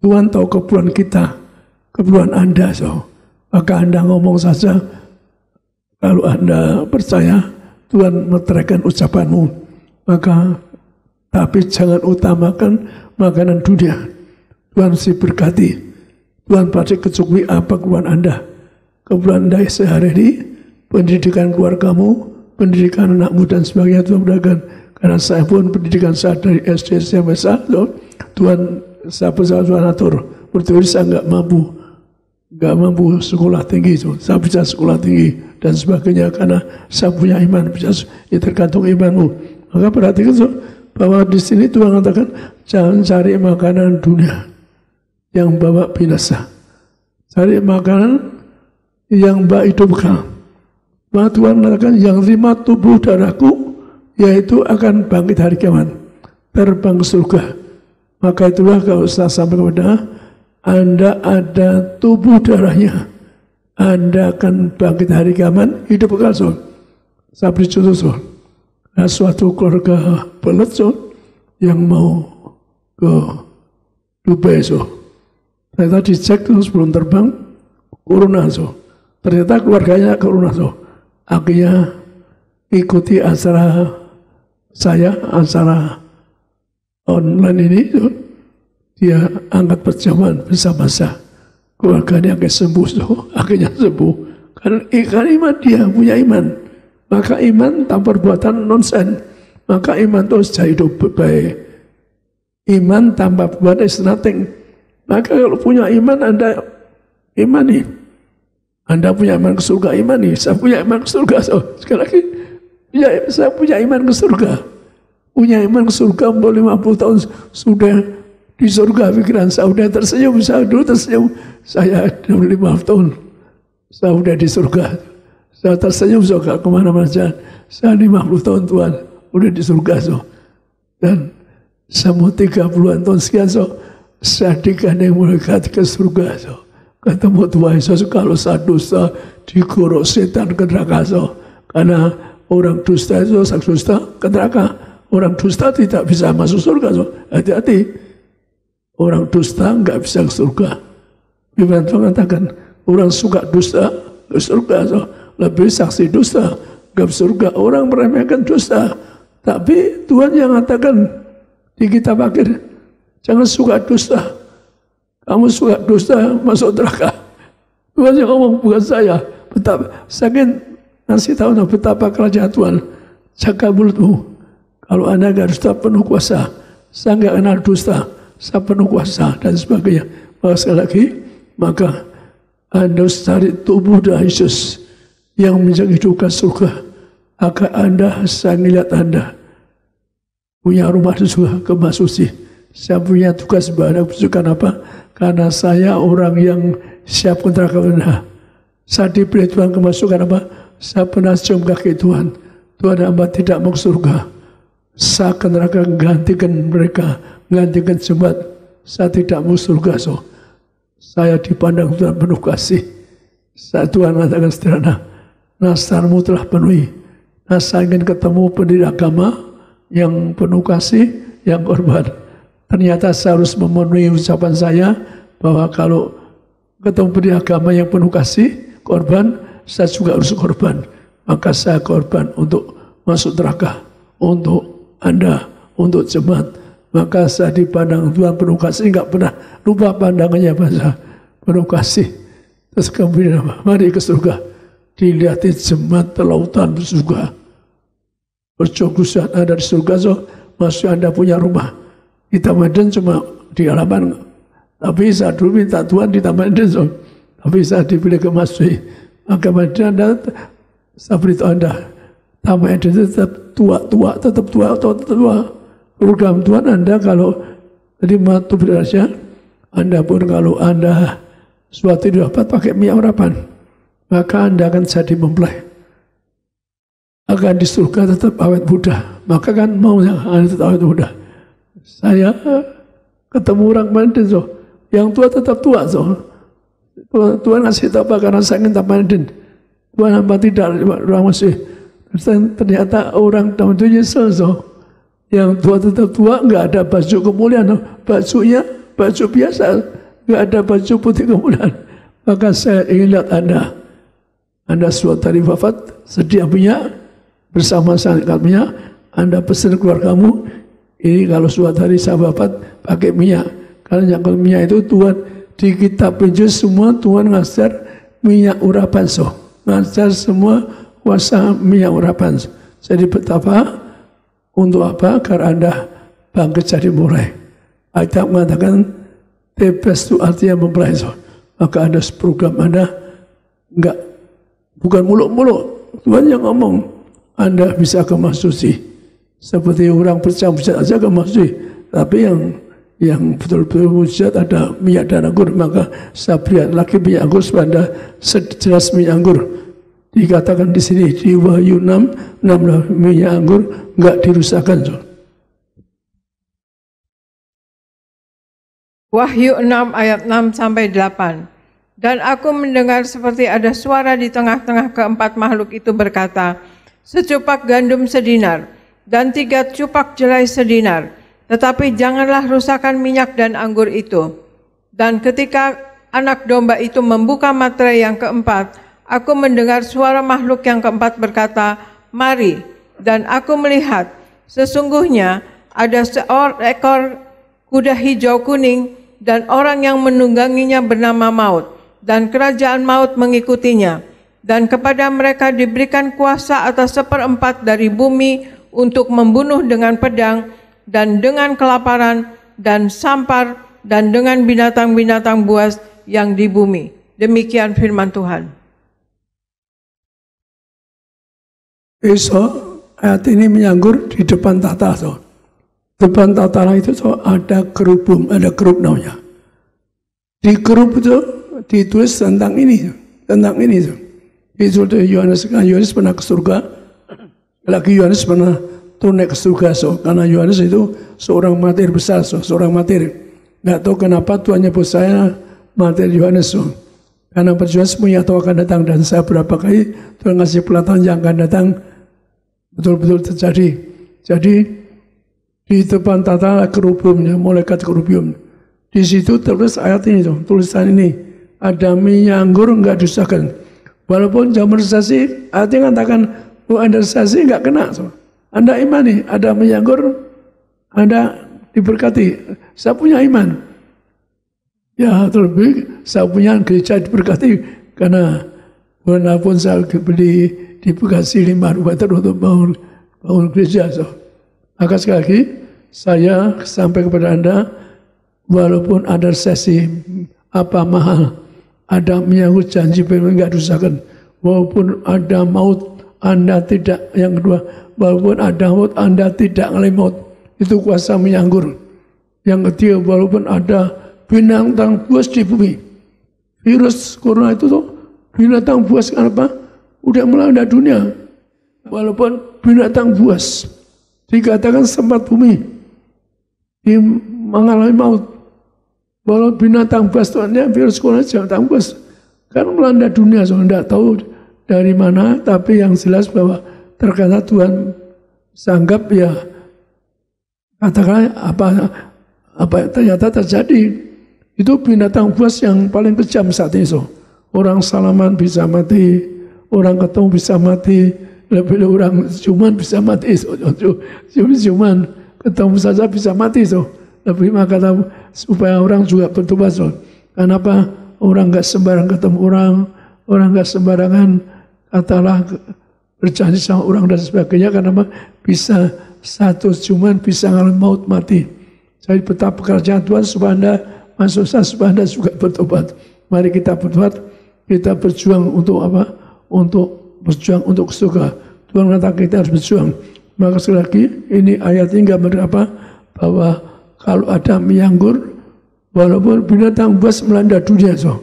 Tuhan tahu keperluan kita, keperluan Anda. Maka Anda ngomong saja, kalau Anda percaya, Tuhan meteraikan ucapanmu. Maka, tapi jangan utamakan makanan dunia. Tuhan mesti berkati. Tuhan pasti kecukupi apa keperluan Anda. Keperluan Anda sehari-hari, pendidikan keluargamu, pendidikan anakmu dan sebagainya Tuhan mudahkan. Karena saya pun pendidikan saya dari SD sampai saat Tuhan saya atur. Berarti saya nggak mampu sekolah tinggi, saya bisa sekolah tinggi dan sebagainya karena saya punya iman. Bisa ya tergantung imanmu. Maka perhatikan bahwa di sini Tuhan katakan jangan cari makanan dunia yang bawa binasa. Cari makanan yang bawa hidup kekal. Maka Tuhan mengatakan yang terima tubuh darahku, yaitu akan bangkit hari kiamat, terbang ke surga. Maka itulah kalau saya sampaikan kepada Anda ada tubuh darahnya, Anda akan bangkit hari kiamat, hidup kekal. Saya beri contoh, ada suatu keluarga pelet yang mau ke Dubai. Ternyata dicek sebelum terbang, corona. Ternyata keluarganya corona. Akhirnya ikuti acara online ini, dia angkat perjamuan bersama saya. Keluarganya akhirnya sembuh. Karena iman, dia punya iman. Maka iman tanpa perbuatan nonsen. Maka iman terus jadi hidup baik. Iman tanpa perbuatan is nothing. Maka kalau punya iman, Anda imani. Anda punya iman ke surga, imani. Saya punya iman ke surga. Sekali lagi, saya punya iman ke surga. Punya iman ke surga, 50 tahun sudah di surga. Pikiran saya sudah tersenyum. Saya dulu tersenyum. Saya 50 tahun. Saya sudah di surga. Saya tersenyum kemana-mana. Saya 50 tahun Tuhan. Sudah di surga. Dan semua 30-an tahun sekian. Saya digandeng mendekati ke surga. Ketemu Tuhan Yesus, kalau saya dusta digorok setan ke neraka. Karena orang dusta itu dusta ke neraka. Orang dusta tidak bisa masuk surga. Hati-hati. Orang dusta nggak bisa ke surga. Firman Tuhan mengatakan orang suka dusta ke surga. Lebih saksi dusta ke surga. Orang meremehkan dusta. Tapi Tuhan yang mengatakan di kitab akhir, jangan suka dusta. Kamu suka dusta, masuk neraka. Tuhan yang ngomong, bukan saya. Betapa, saya ingin ngasih tahu betapa kerajaan Tuhan. Jaga mulutmu. Kalau Anda gak dusta, penuh kuasa. Saya gak kenal dusta, saya penuh kuasa, dan sebagainya. Maka sekali lagi, maka Anda harus cari tubuh dari Yesus yang menghidupkan surga. Agar Anda, saya melihat Anda punya rumah di surga, kemah suci. Saya punya tugas banyak, bukan apa? Karena saya orang yang siap neraka benar. Saya dipilih Tuhan kemasukan apa? Saya pernah cium kaki Tuhan. Tuhan hamba tidak mau surga. Saya ke neraka gantikan mereka, gantikan jemaat. Saya tidak mau surga. Saya dipandang Tuhan penuh kasih. Saya Tuhan mengatakan sederhana, nasarmu telah penuhi. Nah, saya ingin ketemu pendiri agama yang penuh kasih, yang korban. Ternyata saya harus memenuhi ucapan saya bahwa kalau ketemu pendiri agama yang penuh kasih, korban, saya juga harus korban. Maka saya korban untuk masuk neraka, untuk Anda, untuk jemaat. Maka saya dipandang Tuhan penuh kasih, enggak pernah lupa pandangannya bahasa penuh kasih. Terus kemudian mari ke surga, dilihatin jemaat lautan surga. Percokusan Anda di surga, masuk Anda punya rumah. Di Taman Eden cuma di halaman, tapi saya dulu minta Tuhan di Taman Eden, tapi saya dipilih ke masjid. Maka Anda, saya beritahu Anda, Taman Eden tetap tua. Program Tuhan Anda kalau terima tubuh raja, Anda pun kalau Anda suatu dapat pakai minyak urapan, maka Anda akan jadi mempelai. Akan di surga tetap awet muda. Maka kan maunya Anda tetap awet muda. Saya ketemu orang Mandan, yang tua tetap tua. Tuhan ngasih tahu apa karena saya ingin Mandan. Tuhan hamba tidak orang masih. Ternyata orang Taman itu nyesel. Yang tua tetap tua, nggak ada baju kemuliaan. Bajunya baju biasa, nggak ada baju putih kemudian. Maka saya ingin lihat Anda suatu hari wafat, sedia minyak, bersama sangat minyak, Anda pesan keluargamu, ini kalau suatu hari saya wafat, pakai minyak. Karena yang minyak itu Tuhan, di kitab Injil semua Tuhan ngajar minyak urapan ngajar semua kuasa minyak urapan. Jadi betapa, untuk apa? Karena Anda bangkit jadi mulai. Ayat mengatakan, tebes itu artinya mempelai. Maka ada program Anda, bukan muluk-muluk. Tuhan yang ngomong, Anda bisa kemas suci. Seperti orang percaya aja kemas suci. Tapi yang betul-betul mujizat ada minyak dan anggur, maka saya beri lagi minyak anggur supaya Anda sejelas minyak anggur. Dikatakan di sini di Wahyu 6 minyak anggur enggak dirusakkan. Wahyu 6 ayat 6 sampai 8. Dan aku mendengar seperti ada suara di tengah-tengah keempat makhluk itu berkata, secupak gandum sedinar dan 3 cupak jelai sedinar, tetapi janganlah rusakkan minyak dan anggur itu. Dan ketika anak domba itu membuka materai yang keempat, aku mendengar suara makhluk yang keempat berkata, mari. Dan aku melihat, sesungguhnya ada seekor kuda hijau kuning, dan orang yang menungganginya bernama Maut, dan kerajaan maut mengikutinya. Dan kepada mereka diberikan kuasa atas 1/4 dari bumi untuk membunuh dengan pedang, dan dengan kelaparan, dan sampar, dan dengan binatang-binatang buas yang di bumi. Demikian firman Tuhan. Besok ayat ini menyanggur di depan tata. Depan tata itu ada kerubung, ada kerub namanya. Di kerub itu ditulis tentang ini. Itu Yohanes pernah ke surga. Lagi Yohanes pernah turun naik ke surga. Karena Yohanes itu seorang martir besar, seorang martir. Nggak tahu kenapa Tuhan nyebut saya martir Yohanes. Karena perjuangan semuanya tahu akan datang, dan saya berapa kali Tuhan ngasih pelatihan yang akan datang betul-betul terjadi. Jadi di depan tata kerubungnya, malaikat kerubung. Di situ terus ayat ini, tulisan ini, ada minyak anggur enggak disusahkan. Walaupun zaman resesi, artinya katakan, Anda resesi enggak kena. Anda imani, ada minyak anggur, Anda diberkati. Saya punya iman. Ya terlebih, saya punya gereja diberkati, karena walaupun saya beli di Bekasi 5 meter untuk bangun gereja. Maka sekali lagi, saya sampai kepada Anda, walaupun ada resesi, apa mahal, ada menyangkut janji firman enggak disusahkan. Walaupun ada maut, Anda tidak, yang kedua, walaupun ada maut, Anda tidak mengalami maut. Itu kuasa menyanggur. Yang ketiga, walaupun ada binatang buas di bumi. Virus corona itu binatang buas, kenapa? Udah melanda dunia. Walaupun binatang buas dikatakan sempat bumi mengalami maut. Walau binatang buas Tuhannya virus corona binatang buas kan melanda dunia, so tidak tahu dari mana, tapi yang jelas bahwa terkata Tuhan sanggap ya katakan apa ternyata terjadi. Itu binatang buas yang paling kejam saat ini. So. Orang salaman bisa mati, orang ketemu bisa mati, lebih orang ciuman bisa mati. So. Ciuman ketemu saja bisa mati. So. Lebih maka supaya orang juga bertobat. So. Kenapa orang nggak sembarang ketemu orang nggak sembarangan katalah berjanji sama orang dan sebagainya, karena bisa satu ciuman bisa ngalami maut mati. Jadi betapa pekerjaan Tuhan supaya Anda masuk supaya Anda juga bertobat. Mari kita bertobat, kita berjuang untuk apa? Untuk berjuang untuk surga. Tuhan mengatakan kita harus berjuang. Maka sekali lagi ini ayat ini gambar apa? Bahwa kalau ada menyanggur, walaupun binatang buas melanda dunia, so,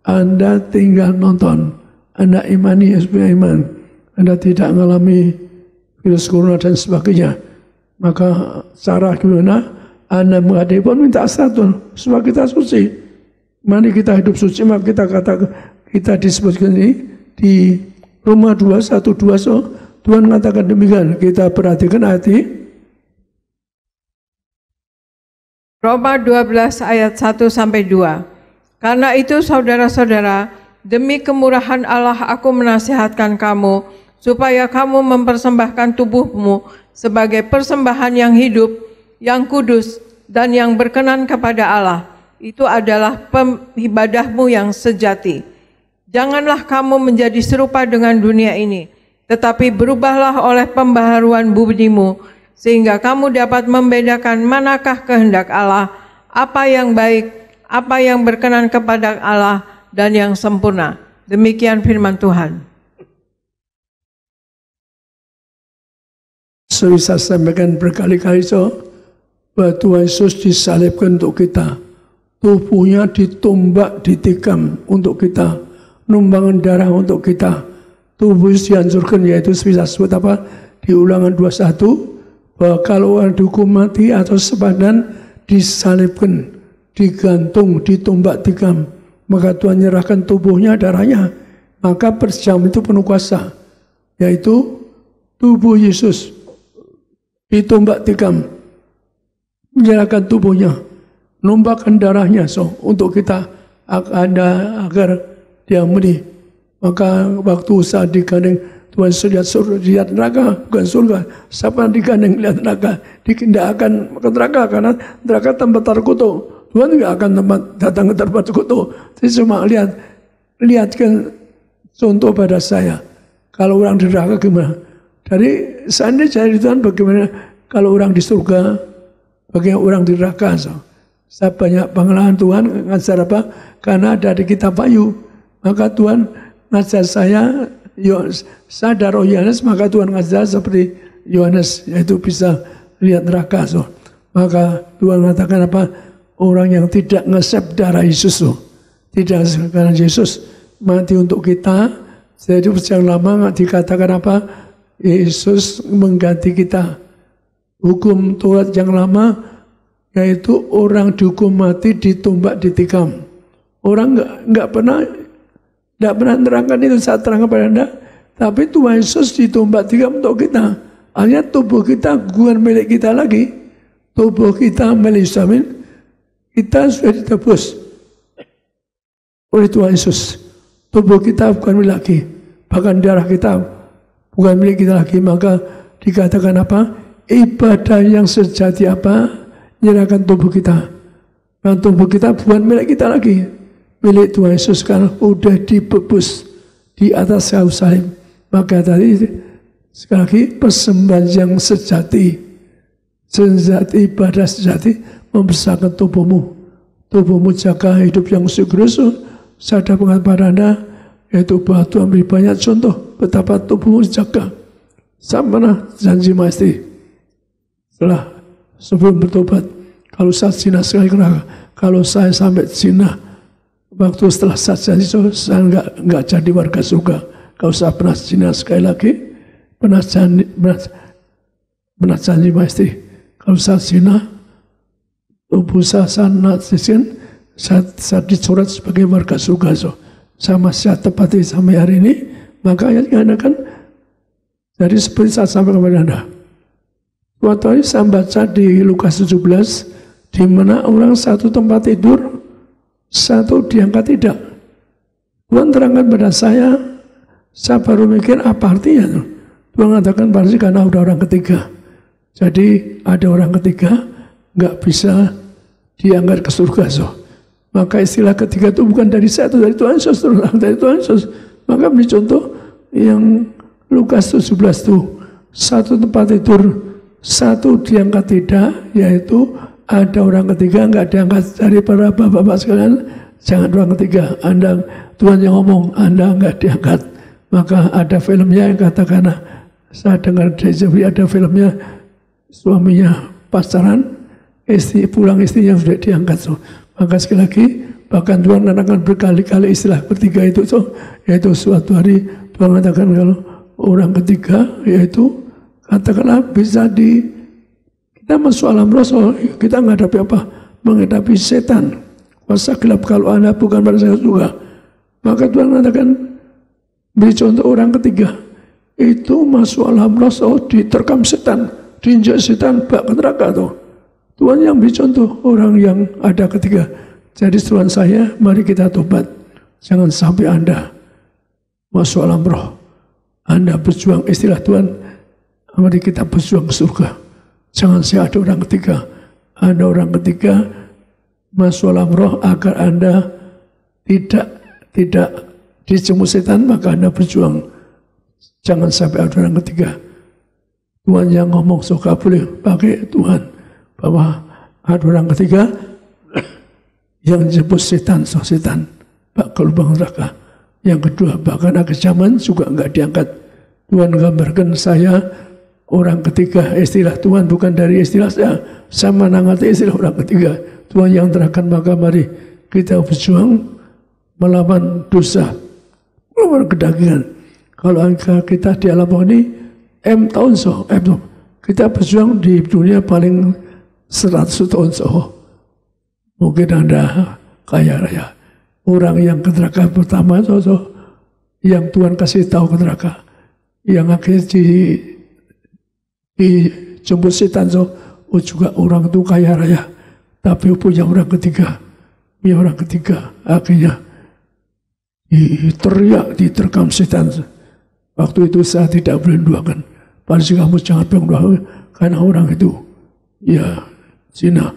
Anda tinggal nonton, Anda imani, iman, Anda tidak mengalami virus corona dan sebagainya. Maka cara gimana? Anda menghadapi pun minta satu supaya kita suci. Mari kita hidup suci. Maka kita disebutkan ini di Roma 2:1-2. So, Tuhan mengatakan demikian. Kita perhatikan ayat ini. Roma 12 ayat 1-2. Karena itu saudara-saudara, demi kemurahan Allah aku menasihatkan kamu, supaya kamu mempersembahkan tubuhmu sebagai persembahan yang hidup, yang kudus, dan yang berkenan kepada Allah. Itu adalah ibadahmu yang sejati. Janganlah kamu menjadi serupa dengan dunia ini, tetapi berubahlah oleh pembaharuan budimu, sehingga kamu dapat membedakan manakah kehendak Allah, apa yang baik, apa yang berkenan kepada Allah, dan yang sempurna. Demikian firman Tuhan. Saya bisa sampaikan berkali-kali bahwa Tuhan Yesus disalibkan untuk kita. Tubuhnya ditumbak, ditikam untuk kita. Numbangan darah untuk kita. Tubuh dihancurkan, yaitu bisa sebut apa? Di Ulangan 21. Bahwa kalau orang dihukum mati atau sepadan disalibkan, digantung, ditumbak, tikam, maka Tuhan menyerahkan tubuhnya, darahnya, maka per jam itu penuh kuasa, yaitu tubuh Yesus ditumbak, tikam, menyerahkan tubuhnya, numpahkan darahnya untuk kita agar dia mati. Maka waktu saat digandeng Tuhan lihat neraka, bukan surga. Siapa digandeng lihat neraka, tidak akan ke neraka, karena neraka tempat terkutuk. Tuhan tidak akan datang ke tempat terkutuk. Saya cuma lihatkan contoh pada saya. Kalau orang di neraka gimana? Dari seandainya dari Tuhan bagaimana kalau orang di surga, bagaimana orang di neraka. Saya banyak pengalaman Tuhan ngajar apa? Karena ada di kitab Wahyu. Maka Tuhan ngajar saya sadar Yohanes, maka Tuhan ngajar seperti Yohanes, yaitu bisa lihat neraka. Maka Tuhan mengatakan apa? Orang yang tidak ngesep darah Yesus, tidak, karena Yesus mati untuk kita. Jadi sejak lama dikatakan apa? Yesus mengganti kita. Hukum Taurat yang lama, yaitu orang dihukum mati, ditumbak, ditikam. Orang nggak pernah nerangkan itu saat terang kepada Anda, tapi Tuhan Yesus ditumbak, tikam untuk kita. Hanya tubuh kita bukan milik kita lagi, tubuh kita milik Yesus. Kita sudah ditebus oleh Tuhan Yesus. Tubuh kita bukan milik lagi, bahkan darah kita bukan milik kita lagi. Maka dikatakan apa? Ibadah yang sejati apa? Menyerahkan tubuh kita. Dan tubuh kita bukan milik kita lagi, milik Tuhan Yesus, karena udah dibebus di atas kayu salib. Maka tadi sekali lagi persembahan yang sejati, ibadah sejati membesarkan tubuhmu. Tubuhmu jaga hidup yang syukur. Saya ada pengatakan pada Anda, yaitu bahwa Tuhan beri banyak contoh betapa tubuhmu dijaga. Sama janji maestri. Sebelum bertobat, kalau saya zina sekali kena, kalau saya sampai zina, waktu setelah saya janji, saya enggak jadi warga surga. Kalau saya pernah zina sekali lagi, pernah janji maestri, kalau saya zina, tubuh saya dicoret sebagai warga surga. Saya masih tepati sampai hari ini. Maka Anda kan, jadi seperti saya sampaikan kepada Anda, waktu hari saya baca di Lukas 17, di mana orang satu tempat tidur, satu diangkat tidak. Tuhan terangkan pada saya baru mikir apa artinya. Tuhan mengatakan pasti karena udah orang ketiga. Jadi ada orang ketiga, nggak bisa diangkat ke surga. Maka istilah ketiga itu bukan dari saya, itu dari Tuhan Yesus, dari Tuhan Yesus. Maka beri contoh yang Lukas 17 itu, satu tempat tidur, satu diangkat tidak, yaitu ada orang ketiga nggak diangkat. Dari para bapak-bapak sekalian, jangan orang ketiga. Anda, Tuhan yang ngomong, Anda nggak diangkat. Maka ada filmnya yang katakan, saya dengar dari ada filmnya, suaminya pacaran, pulang istrinya sudah diangkat. Maka sekali lagi, bahkan Tuhan menerangkan berkali-kali istilah bertiga itu, yaitu suatu hari Tuhan mengatakan kalau orang ketiga, yaitu katakanlah bisa kita masuk alam roh, kita menghadapi apa? Menghadapi setan, kuasa gelap. Kalau Anda bukan pada saya juga, maka Tuhan mengatakan, beri contoh orang ketiga, itu masuk alam roh, diterkam setan, diinjak setan, bak ke neraka tuh. Tuhan yang beri contoh orang yang ada ketiga. Jadi Tuhan saya, mari kita tobat. Jangan sampai Anda masuk alam roh. Anda berjuang, istilah Tuhan, mari kita berjuang ke surga. Jangan saya ada orang ketiga. Anda orang ketiga masuk alam roh agar Anda tidak dijemput setan, maka Anda berjuang. Jangan sampai ada orang ketiga. Tuhan yang ngomong suka boleh pakai Tuhan. Bahwa ada orang ketiga yang disebut setan, ke lubang neraka. Yang kedua, bahkan akhir zaman juga enggak diangkat. Tuhan gambarkan saya orang ketiga. Istilah Tuhan bukan dari istilah saya. Saya menangati istilah orang ketiga. Tuhan yang terakan, maka mari kita berjuang melawan dosa, melawan kedagingan. Kalau kita di alam ini tahun kita berjuang di dunia paling 100 tahun mungkin Anda kaya raya. Orang yang ke neraka pertama yang Tuhan kasih tahu ke neraka, yang akhirnya dijemput setan juga orang itu kaya raya, tapi punya orang ketiga, akhirnya diterkam setan. Waktu itu saya tidak boleh mendoakan. Pasti kamu jangan mendoakan karena orang itu ya zina,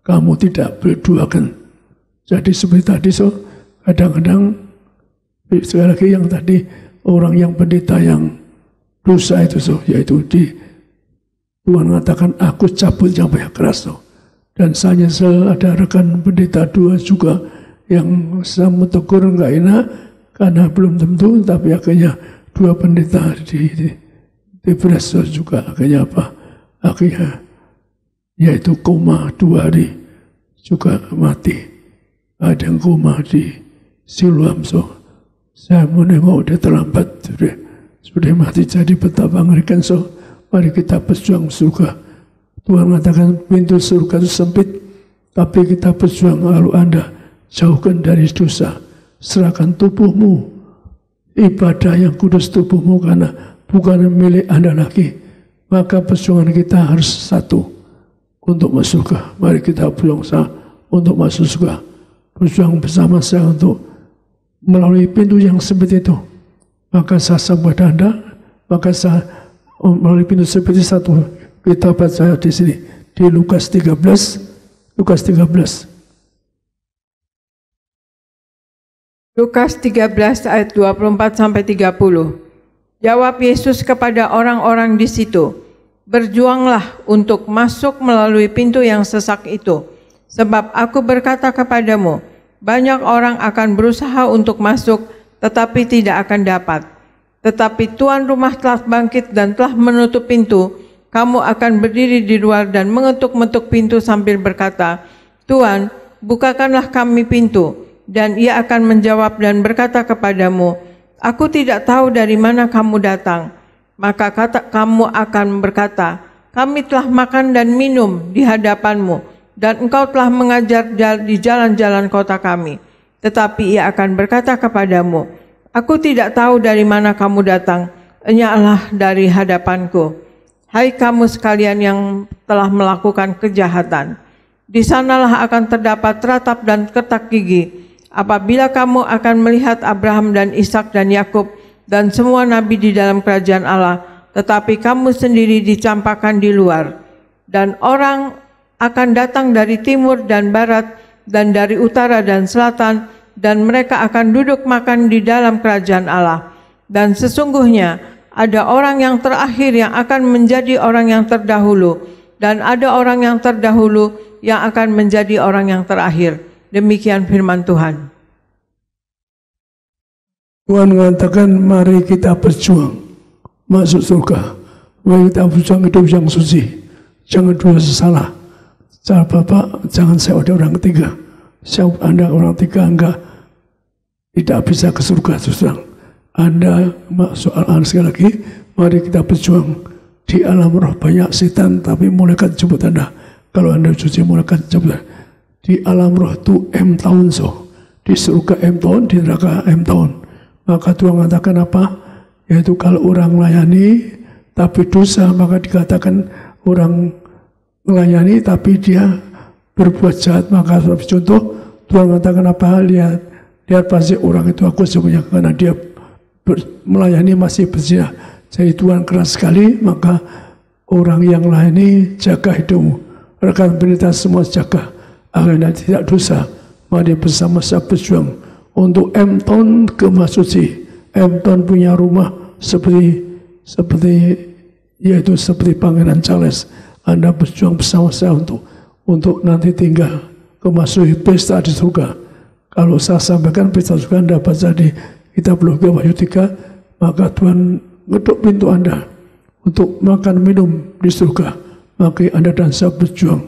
kamu tidak berduakan. Jadi seperti tadi kadang-kadang sekali lagi yang tadi orang yang pendeta yang dosa itu yaitu Tuhan mengatakan aku cabut yang banyak keras dan saya nyesel. Ada rekan pendeta dua juga yang saya menegur nggak enak karena belum tentu, tapi akhirnya dua pendeta di juga akhirnya akhirnya yaitu koma 2 hari juga mati. Ada yang koma di Siloam. Saya menengok udah terlambat, sudah mati. Jadi betapa ngerikan. Mari kita berjuang surga. Tuhan mengatakan pintu surga itu sempit, tapi kita berjuang. Lalu Anda jauhkan dari dosa, serahkan tubuhmu, ibadah yang kudus tubuhmu, karena bukan milik Anda lagi. Maka perjuangan kita harus satu, untuk masuk surga. Mari kita berjuang untuk masuk surga. Berjuang bersama saya untuk melalui pintu yang sempit itu. Maka saya sambut Anda, maka saya melalui pintu seperti satu. Kita baca di sini di Lukas 13. Lukas 13 ayat 24 sampai 30. Jawab Yesus kepada orang-orang di situ, berjuanglah untuk masuk melalui pintu yang sesak itu. Sebab aku berkata kepadamu, banyak orang akan berusaha untuk masuk, tetapi tidak akan dapat. Tetapi tuan rumah telah bangkit dan telah menutup pintu. Kamu akan berdiri di luar dan mengetuk-metuk pintu sambil berkata, Tuan, bukakanlah kami pintu. Dan ia akan menjawab dan berkata kepadamu, aku tidak tahu dari mana kamu datang. Maka kamu akan berkata, kami telah makan dan minum di hadapanmu, dan engkau telah mengajar di jalan-jalan kota kami. Tetapi ia akan berkata kepadamu, aku tidak tahu dari mana kamu datang, enyahlah dari hadapanku. Hai kamu sekalian yang telah melakukan kejahatan, di sanalah akan terdapat ratap dan ketak gigi, apabila kamu akan melihat Abraham dan Ishak dan Yakub dan semua nabi di dalam kerajaan Allah, tetapi kamu sendiri dicampakkan di luar. Dan orang akan datang dari timur dan barat dan dari utara dan selatan, dan mereka akan duduk makan di dalam kerajaan Allah. Dan sesungguhnya ada orang yang terakhir yang akan menjadi orang yang terdahulu, dan ada orang yang terdahulu yang akan menjadi orang yang terakhir. Demikian firman Tuhan. Tuhan mengatakan mari kita berjuang masuk surga. Mari kita berjuang hidup yang suci. Jangan dua salah. Cara Bapak, jangan saya ada orang ketiga. Saya Anda orang ketiga, enggak, tidak bisa ke surga. Justru Anda masuk sekali lagi. Mari kita berjuang. Di alam roh banyak setan, tapi malaikat jemput Anda. Kalau Anda suci, malaikat jemput. Di alam roh itu M tahun di surga M tahun, di neraka M tahun. Maka Tuhan mengatakan apa? Yaitu kalau orang melayani tapi dosa, maka dikatakan orang melayani tapi dia berbuat jahat. Maka sebagai contoh Tuhan mengatakan apa? Lihat pasti orang itu aku semuanya karena dia melayani masih berzina. Jadi Tuhan keras sekali. Maka orang yang layani jaga hidupmu. Rekan berita semua jaga agar tidak dosa. Mari bersama-sama berjuang untuk M-Town ke Masuci. M-Town punya rumah seperti Pangeran Charles. Anda berjuang bersama saya untuk nanti tinggal kemasuki pesta di surga. Kalau saya sampaikan pesta surga Anda baca di kitab Loga Wahyu 3, maka Tuhan ngetuk pintu Anda untuk makan minum di surga. Maka Anda dan saya berjuang.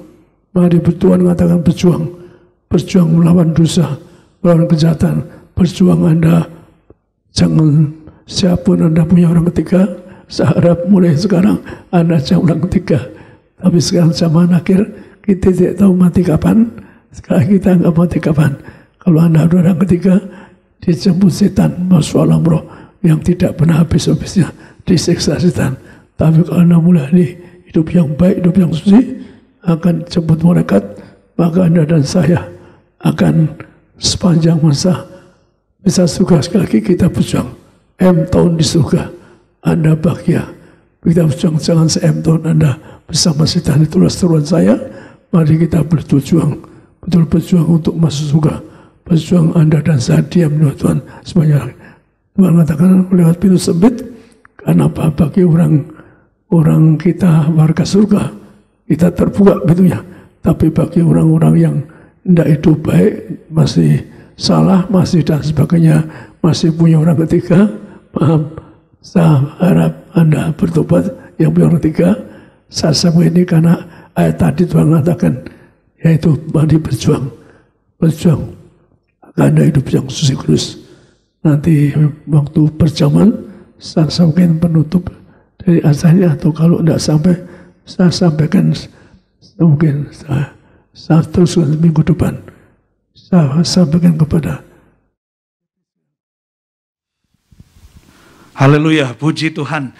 Mari Tuhan mengatakan berjuang melawan dosa, melawan kejahatan. Berjuang Anda, jangan siapapun Anda punya orang ketiga. Saya harap mulai sekarang Anda jangan orang ketiga. Tapi sekarang zaman akhir kita tidak tahu mati kapan. Sekarang kita nggak mati kapan. Kalau Anda ada orang ketiga, dijemput setan masuk alam roh yang tidak pernah habis-habisnya disiksa setan. Tapi kalau Anda mulai ini hidup yang baik, hidup yang suci, akan jemput malaikat, maka Anda dan saya akan sepanjang masa bisa surga. Sekali lagi kita berjuang M-Town di surga. Anda bahagia. Kita berjuang, jangan se-M-Town Anda bersama setan. Itulah seruan saya. Mari kita berjuang, betul berjuang untuk masuk surga. Berjuang Anda dan saya diam di Tuhan sebanyak. Tuhan mengatakan lewat pintu sempit. Kenapa bagi orang kita warga surga kita terbuka pintunya. Tapi bagi orang-orang yang tidak itu baik, masih salah, masih dan sebagainya, masih punya orang ketiga, paham? Saya harap Anda bertobat yang punya orang ketiga. Saya sampai ini karena ayat tadi Tuhan mengatakan, yaitu mari berjuang agar Anda hidup yang suci kudus. Nanti waktu perjamuan saya sampaikan penutup dari asalnya, atau kalau tidak sampai saya sampaikan mungkin saya teruskan minggu depan. Saya sampaikan kepada. Haleluya, puji Tuhan.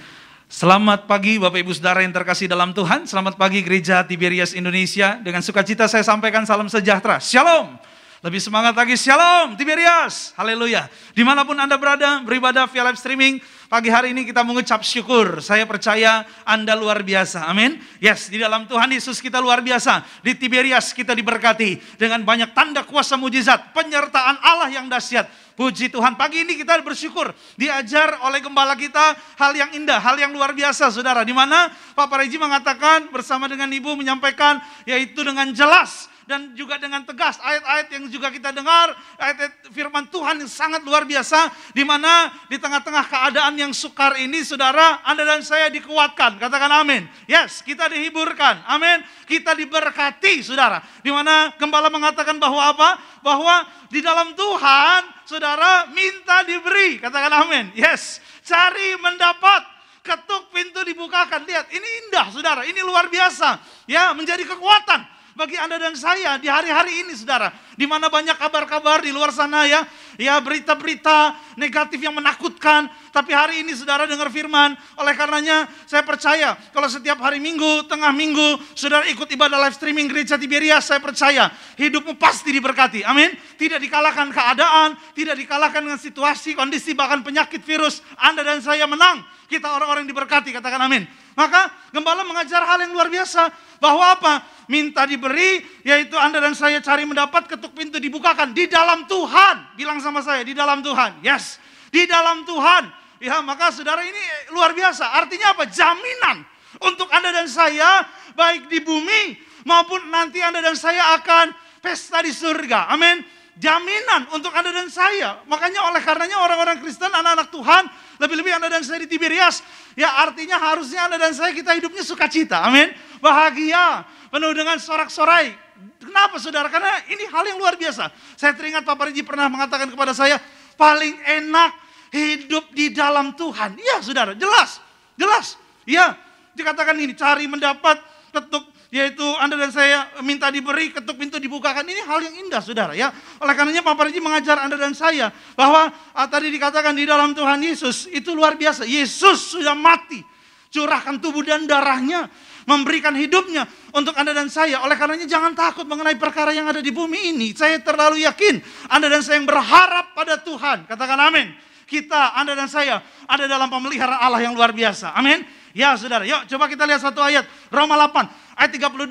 Selamat pagi Bapak Ibu Saudara yang terkasih dalam Tuhan. Selamat pagi Gereja Tiberias Indonesia. Dengan sukacita saya sampaikan salam sejahtera. Shalom. Lebih semangat lagi, Shalom Tiberias. Haleluya. Dimanapun Anda berada, beribadah via live streaming, pagi hari ini kita mengucap syukur. Saya percaya Anda luar biasa. Amin. Yes, di dalam Tuhan Yesus kita luar biasa. Di Tiberias kita diberkati dengan banyak tanda kuasa mujizat, penyertaan Allah yang dahsyat. Puji Tuhan, pagi ini kita bersyukur diajar oleh gembala kita hal yang indah, hal yang luar biasa saudara. Di mana Pak Pareji mengatakan bersama dengan Ibu menyampaikan yaitu dengan jelas dan juga dengan tegas ayat-ayat yang juga kita dengar, ayat-ayat firman Tuhan yang sangat luar biasa. Di mana di tengah-tengah keadaan yang sukar ini saudara, Anda dan saya dikuatkan, katakan amin. Yes, kita dihiburkan, amin. Kita diberkati saudara. Di mana gembala mengatakan bahwa apa? Bahwa di dalam Tuhan, saudara, minta diberi. Katakan amin. Yes. Cari mendapat. Ketuk pintu dibukakan. Lihat, ini indah, saudara. Ini luar biasa. Ya, menjadi kekuatan bagi Anda dan saya di hari-hari ini, saudara. Di mana banyak kabar-kabar di luar sana ya. Ya, berita-berita negatif yang menakutkan. Tapi hari ini saudara dengar firman. Oleh karenanya saya percaya kalau setiap hari Minggu, tengah minggu, saudara ikut ibadah live streaming Gereja Tiberias, saya percaya hidupmu pasti diberkati. Amin. Tidak dikalahkan keadaan, tidak dikalahkan dengan situasi, kondisi, bahkan penyakit, virus. Anda dan saya menang. Kita orang-orang yang diberkati, katakan amin. Maka gembala mengajar hal yang luar biasa. Bahwa apa? Minta diberi, yaitu Anda dan saya cari mendapat, ketuk pintu dibukakan. Di dalam Tuhan. Bilang sama saya, di dalam Tuhan. Yes, di dalam Tuhan. Ya, maka saudara ini luar biasa. Artinya apa? Jaminan untuk Anda dan saya, baik di bumi maupun nanti Anda dan saya akan pesta di surga. Amin. Jaminan untuk Anda dan saya. Makanya oleh karenanya orang-orang Kristen, anak-anak Tuhan, lebih-lebih Anda dan saya di Tiberias, ya artinya harusnya Anda dan saya kita hidupnya sukacita. Amin. Bahagia, penuh dengan sorak-sorai. Kenapa saudara? Karena ini hal yang luar biasa. Saya teringat Pak Pariji pernah mengatakan kepada saya, paling enak hidup di dalam Tuhan. Iya saudara, jelas. Jelas. Ya, dikatakan ini, cari mendapat, ketuk, yaitu Anda dan saya minta diberi, ketuk pintu dibukakan. Ini hal yang indah saudara ya. Oleh karenanya Pak Pariji mengajar Anda dan saya bahwa tadi dikatakan di dalam Tuhan Yesus itu luar biasa. Yesus sudah mati. curahkan tubuh dan darahnya, memberikan hidupnya untuk Anda dan saya. Oleh karenanya jangan takut mengenai perkara yang ada di bumi ini. Saya terlalu yakin Anda dan saya yang berharap pada Tuhan. Katakan amin. Kita, Anda dan saya ada dalam pemeliharaan Allah yang luar biasa. Amin. Ya saudara, yuk coba kita lihat satu ayat. Roma 8 ayat 32.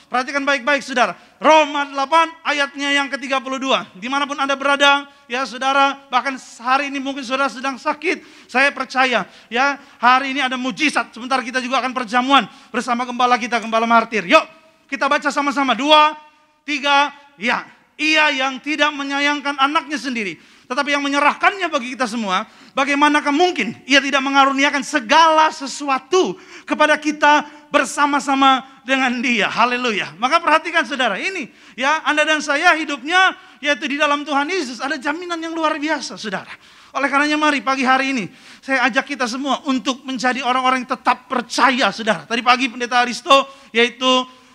Perhatikan baik-baik saudara. Roma 8 ayatnya yang ke-32. Dimanapun Anda berada, ya saudara, bahkan hari ini mungkin saudara sedang sakit. Saya percaya ya hari ini ada mujizat. Sebentar kita juga akan perjamuan bersama gembala kita, Gembala Martir. Yuk kita baca sama-sama. 2, 3, ya. Ia yang tidak menyayangkan anaknya sendiri, tetapi yang menyerahkannya bagi kita semua, bagaimanakah mungkin ia tidak mengaruniakan segala sesuatu kepada kita bersama-sama dengan dia. Haleluya. Maka perhatikan saudara, ini ya Anda dan saya hidupnya yaitu di dalam Tuhan Yesus, ada jaminan yang luar biasa saudara. Oleh karenanya mari pagi hari ini saya ajak kita semua untuk menjadi orang-orang yang tetap percaya saudara. Tadi pagi Pendeta Aristo yaitu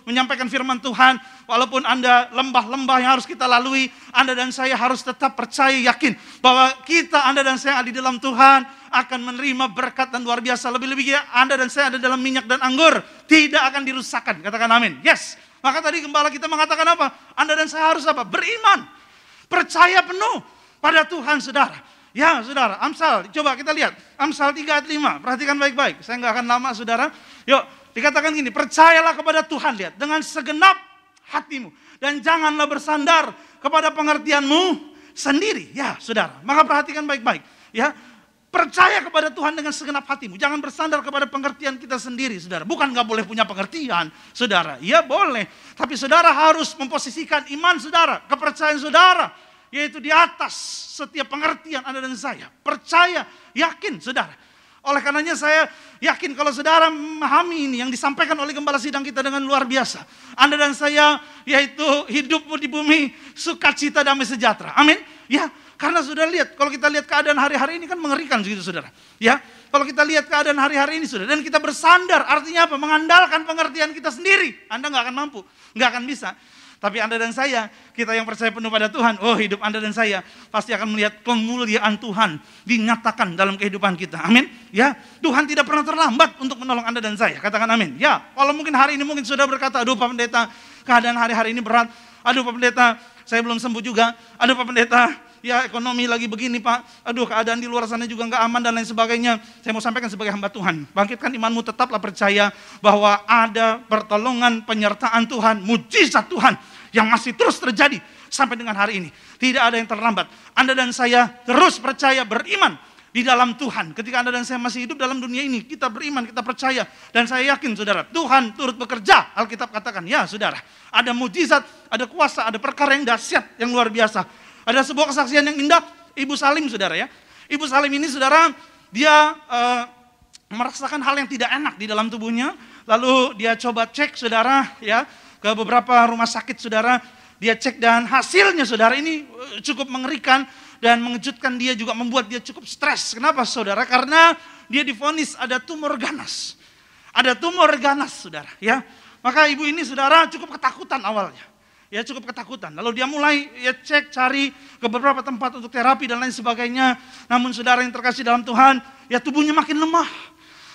menyampaikan firman Tuhan, walaupun Anda lembah-lembah yang harus kita lalui, Anda dan saya harus tetap percaya, yakin bahwa kita, Anda dan saya ada di dalam Tuhan akan menerima berkat dan luar biasa. Lebih-lebih ya, Anda dan saya ada dalam minyak dan anggur, tidak akan dirusakkan. Katakan amin. Yes. Maka tadi gembala kita mengatakan apa? Anda dan saya harus apa? Beriman. Percaya penuh pada Tuhan saudara. Ya saudara, Amsal, coba kita lihat. Amsal 3 ayat 5, perhatikan baik-baik. Saya nggak akan lama saudara. Yuk, dikatakan gini, percayalah kepada Tuhan, lihat, dengan segenap hatimu. Dan janganlah bersandar kepada pengertianmu sendiri. Ya saudara, maka perhatikan baik-baik. Ya, percaya kepada Tuhan dengan segenap hatimu. Jangan bersandar kepada pengertian kita sendiri saudara. Bukan gak boleh punya pengertian saudara. Ya boleh, tapi saudara harus memposisikan iman saudara, kepercayaan saudara, yaitu di atas setiap pengertian Anda dan saya. Percaya, yakin saudara. Oleh karenanya saya yakin kalau saudara memahami ini yang disampaikan oleh gembala sidang kita dengan luar biasa. Anda dan saya yaitu hidup di bumi sukacita damai sejahtera. Amin. Ya, karena sudah lihat, kalau kita lihat keadaan hari-hari ini kan mengerikan gitu saudara. Ya, kalau kita lihat keadaan hari-hari ini saudara, dan kita bersandar, artinya apa? Mengandalkan pengertian kita sendiri. Anda nggak akan mampu, nggak akan bisa. Tapi Anda dan saya, kita yang percaya penuh pada Tuhan, oh hidup Anda dan saya pasti akan melihat kemuliaan Tuhan dinyatakan dalam kehidupan kita. Amin. Ya, Tuhan tidak pernah terlambat untuk menolong Anda dan saya. Katakan amin. Ya, kalau mungkin hari ini mungkin sudah berkata, aduh Pak Pendeta, keadaan hari-hari ini berat. Aduh Pak Pendeta, saya belum sembuh juga. Aduh Pak Pendeta, ya ekonomi lagi begini Pak. Aduh keadaan di luar sana juga nggak aman dan lain sebagainya. Saya mau sampaikan sebagai hamba Tuhan, bangkitkan imanmu, tetaplah percaya bahwa ada pertolongan, penyertaan Tuhan, mujizat Tuhan yang masih terus terjadi sampai dengan hari ini. Tidak ada yang terlambat. Anda dan saya terus percaya, beriman di dalam Tuhan. Ketika Anda dan saya masih hidup dalam dunia ini, kita beriman, kita percaya. Dan saya yakin saudara, Tuhan turut bekerja. Alkitab katakan, ya saudara, ada mujizat, ada kuasa, ada perkara yang dahsyat, yang luar biasa. Ada sebuah kesaksian yang indah, Ibu Salim saudara ya. Ibu Salim ini saudara, dia merasakan hal yang tidak enak di dalam tubuhnya. Lalu dia coba cek saudara ya, ke beberapa rumah sakit saudara, dia cek dan hasilnya saudara ini cukup mengerikan dan mengejutkan, dia juga membuat dia cukup stres. Kenapa saudara? Karena dia divonis ada tumor ganas. Ada tumor ganas saudara ya. Maka ibu ini saudara cukup ketakutan awalnya. Ya cukup ketakutan. Lalu dia mulai ya cek, cari ke beberapa tempat untuk terapi dan lain sebagainya. Namun saudara yang terkasih dalam Tuhan, ya tubuhnya makin lemah.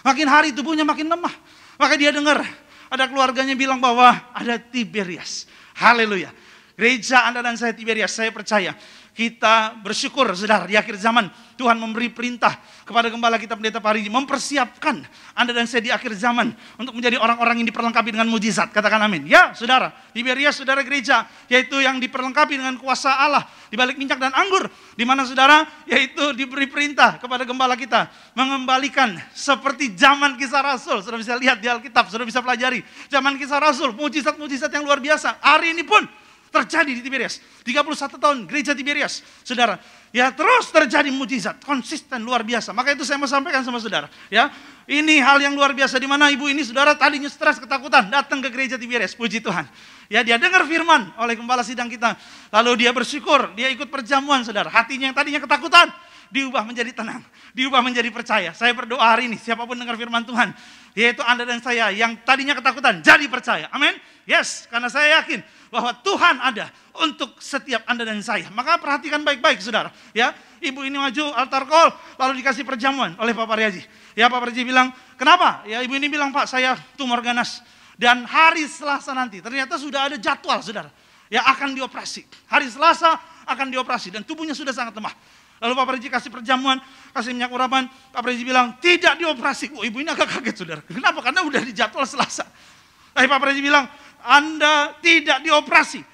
Makin hari tubuhnya makin lemah. Maka dia dengar ada keluarganya bilang bahwa ada Tiberias. Haleluya. Gereja Anda dan saya Tiberias, saya percaya. Kita bersyukur saudara, di akhir zaman Tuhan memberi perintah kepada gembala kita Pendeta Parigi, mempersiapkan Anda dan saya di akhir zaman untuk menjadi orang-orang yang diperlengkapi dengan mujizat. Katakan amin. Ya saudara, Tiberias saudara gereja, yaitu yang diperlengkapi dengan kuasa Allah di balik minyak dan anggur. Di mana saudara, yaitu diberi perintah kepada gembala kita mengembalikan seperti zaman Kisah Rasul. Sudah bisa lihat di Alkitab, sudah bisa pelajari. Zaman Kisah Rasul, mujizat-mujizat yang luar biasa. Hari ini pun terjadi di Tiberias. 31 tahun gereja Tiberias. Saudara, ya terus terjadi mujizat, konsisten luar biasa. Maka itu saya mau sampaikan sama saudara, ya. Ini hal yang luar biasa di mana ibu ini saudara tadinya stres, ketakutan, datang ke gereja Tiberias. Puji Tuhan. Ya, dia dengar firman oleh gembala sidang kita. Lalu dia bersyukur, dia ikut perjamuan saudara. Hatinya yang tadinya ketakutan diubah menjadi tenang, diubah menjadi percaya. Saya berdoa hari ini, siapapun dengar firman Tuhan, yaitu Anda dan saya yang tadinya ketakutan, jadi percaya. Amin. Yes, karena saya yakin bahwa Tuhan ada untuk setiap Anda dan saya. Maka perhatikan baik-baik, saudara. Ya, ibu ini maju altar call, lalu dikasih perjamuan oleh Pak Pariaji. Ya, Pak Pariaji bilang, kenapa? Ya, ibu ini bilang, Pak, saya tumor ganas. Dan hari Selasa nanti, ternyata sudah ada jadwal, saudara. Ya, akan dioperasi. Hari Selasa akan dioperasi dan tubuhnya sudah sangat lemah. Lalu Pak Pariaji kasih perjamuan, kasih minyak urapan. Pak Pariaji bilang, tidak dioperasi. Oh, ibu ini agak kaget, saudara. Kenapa? Karena udah di jadwal Selasa. Tapi Pak Pariaji bilang, Anda tidak dioperasi.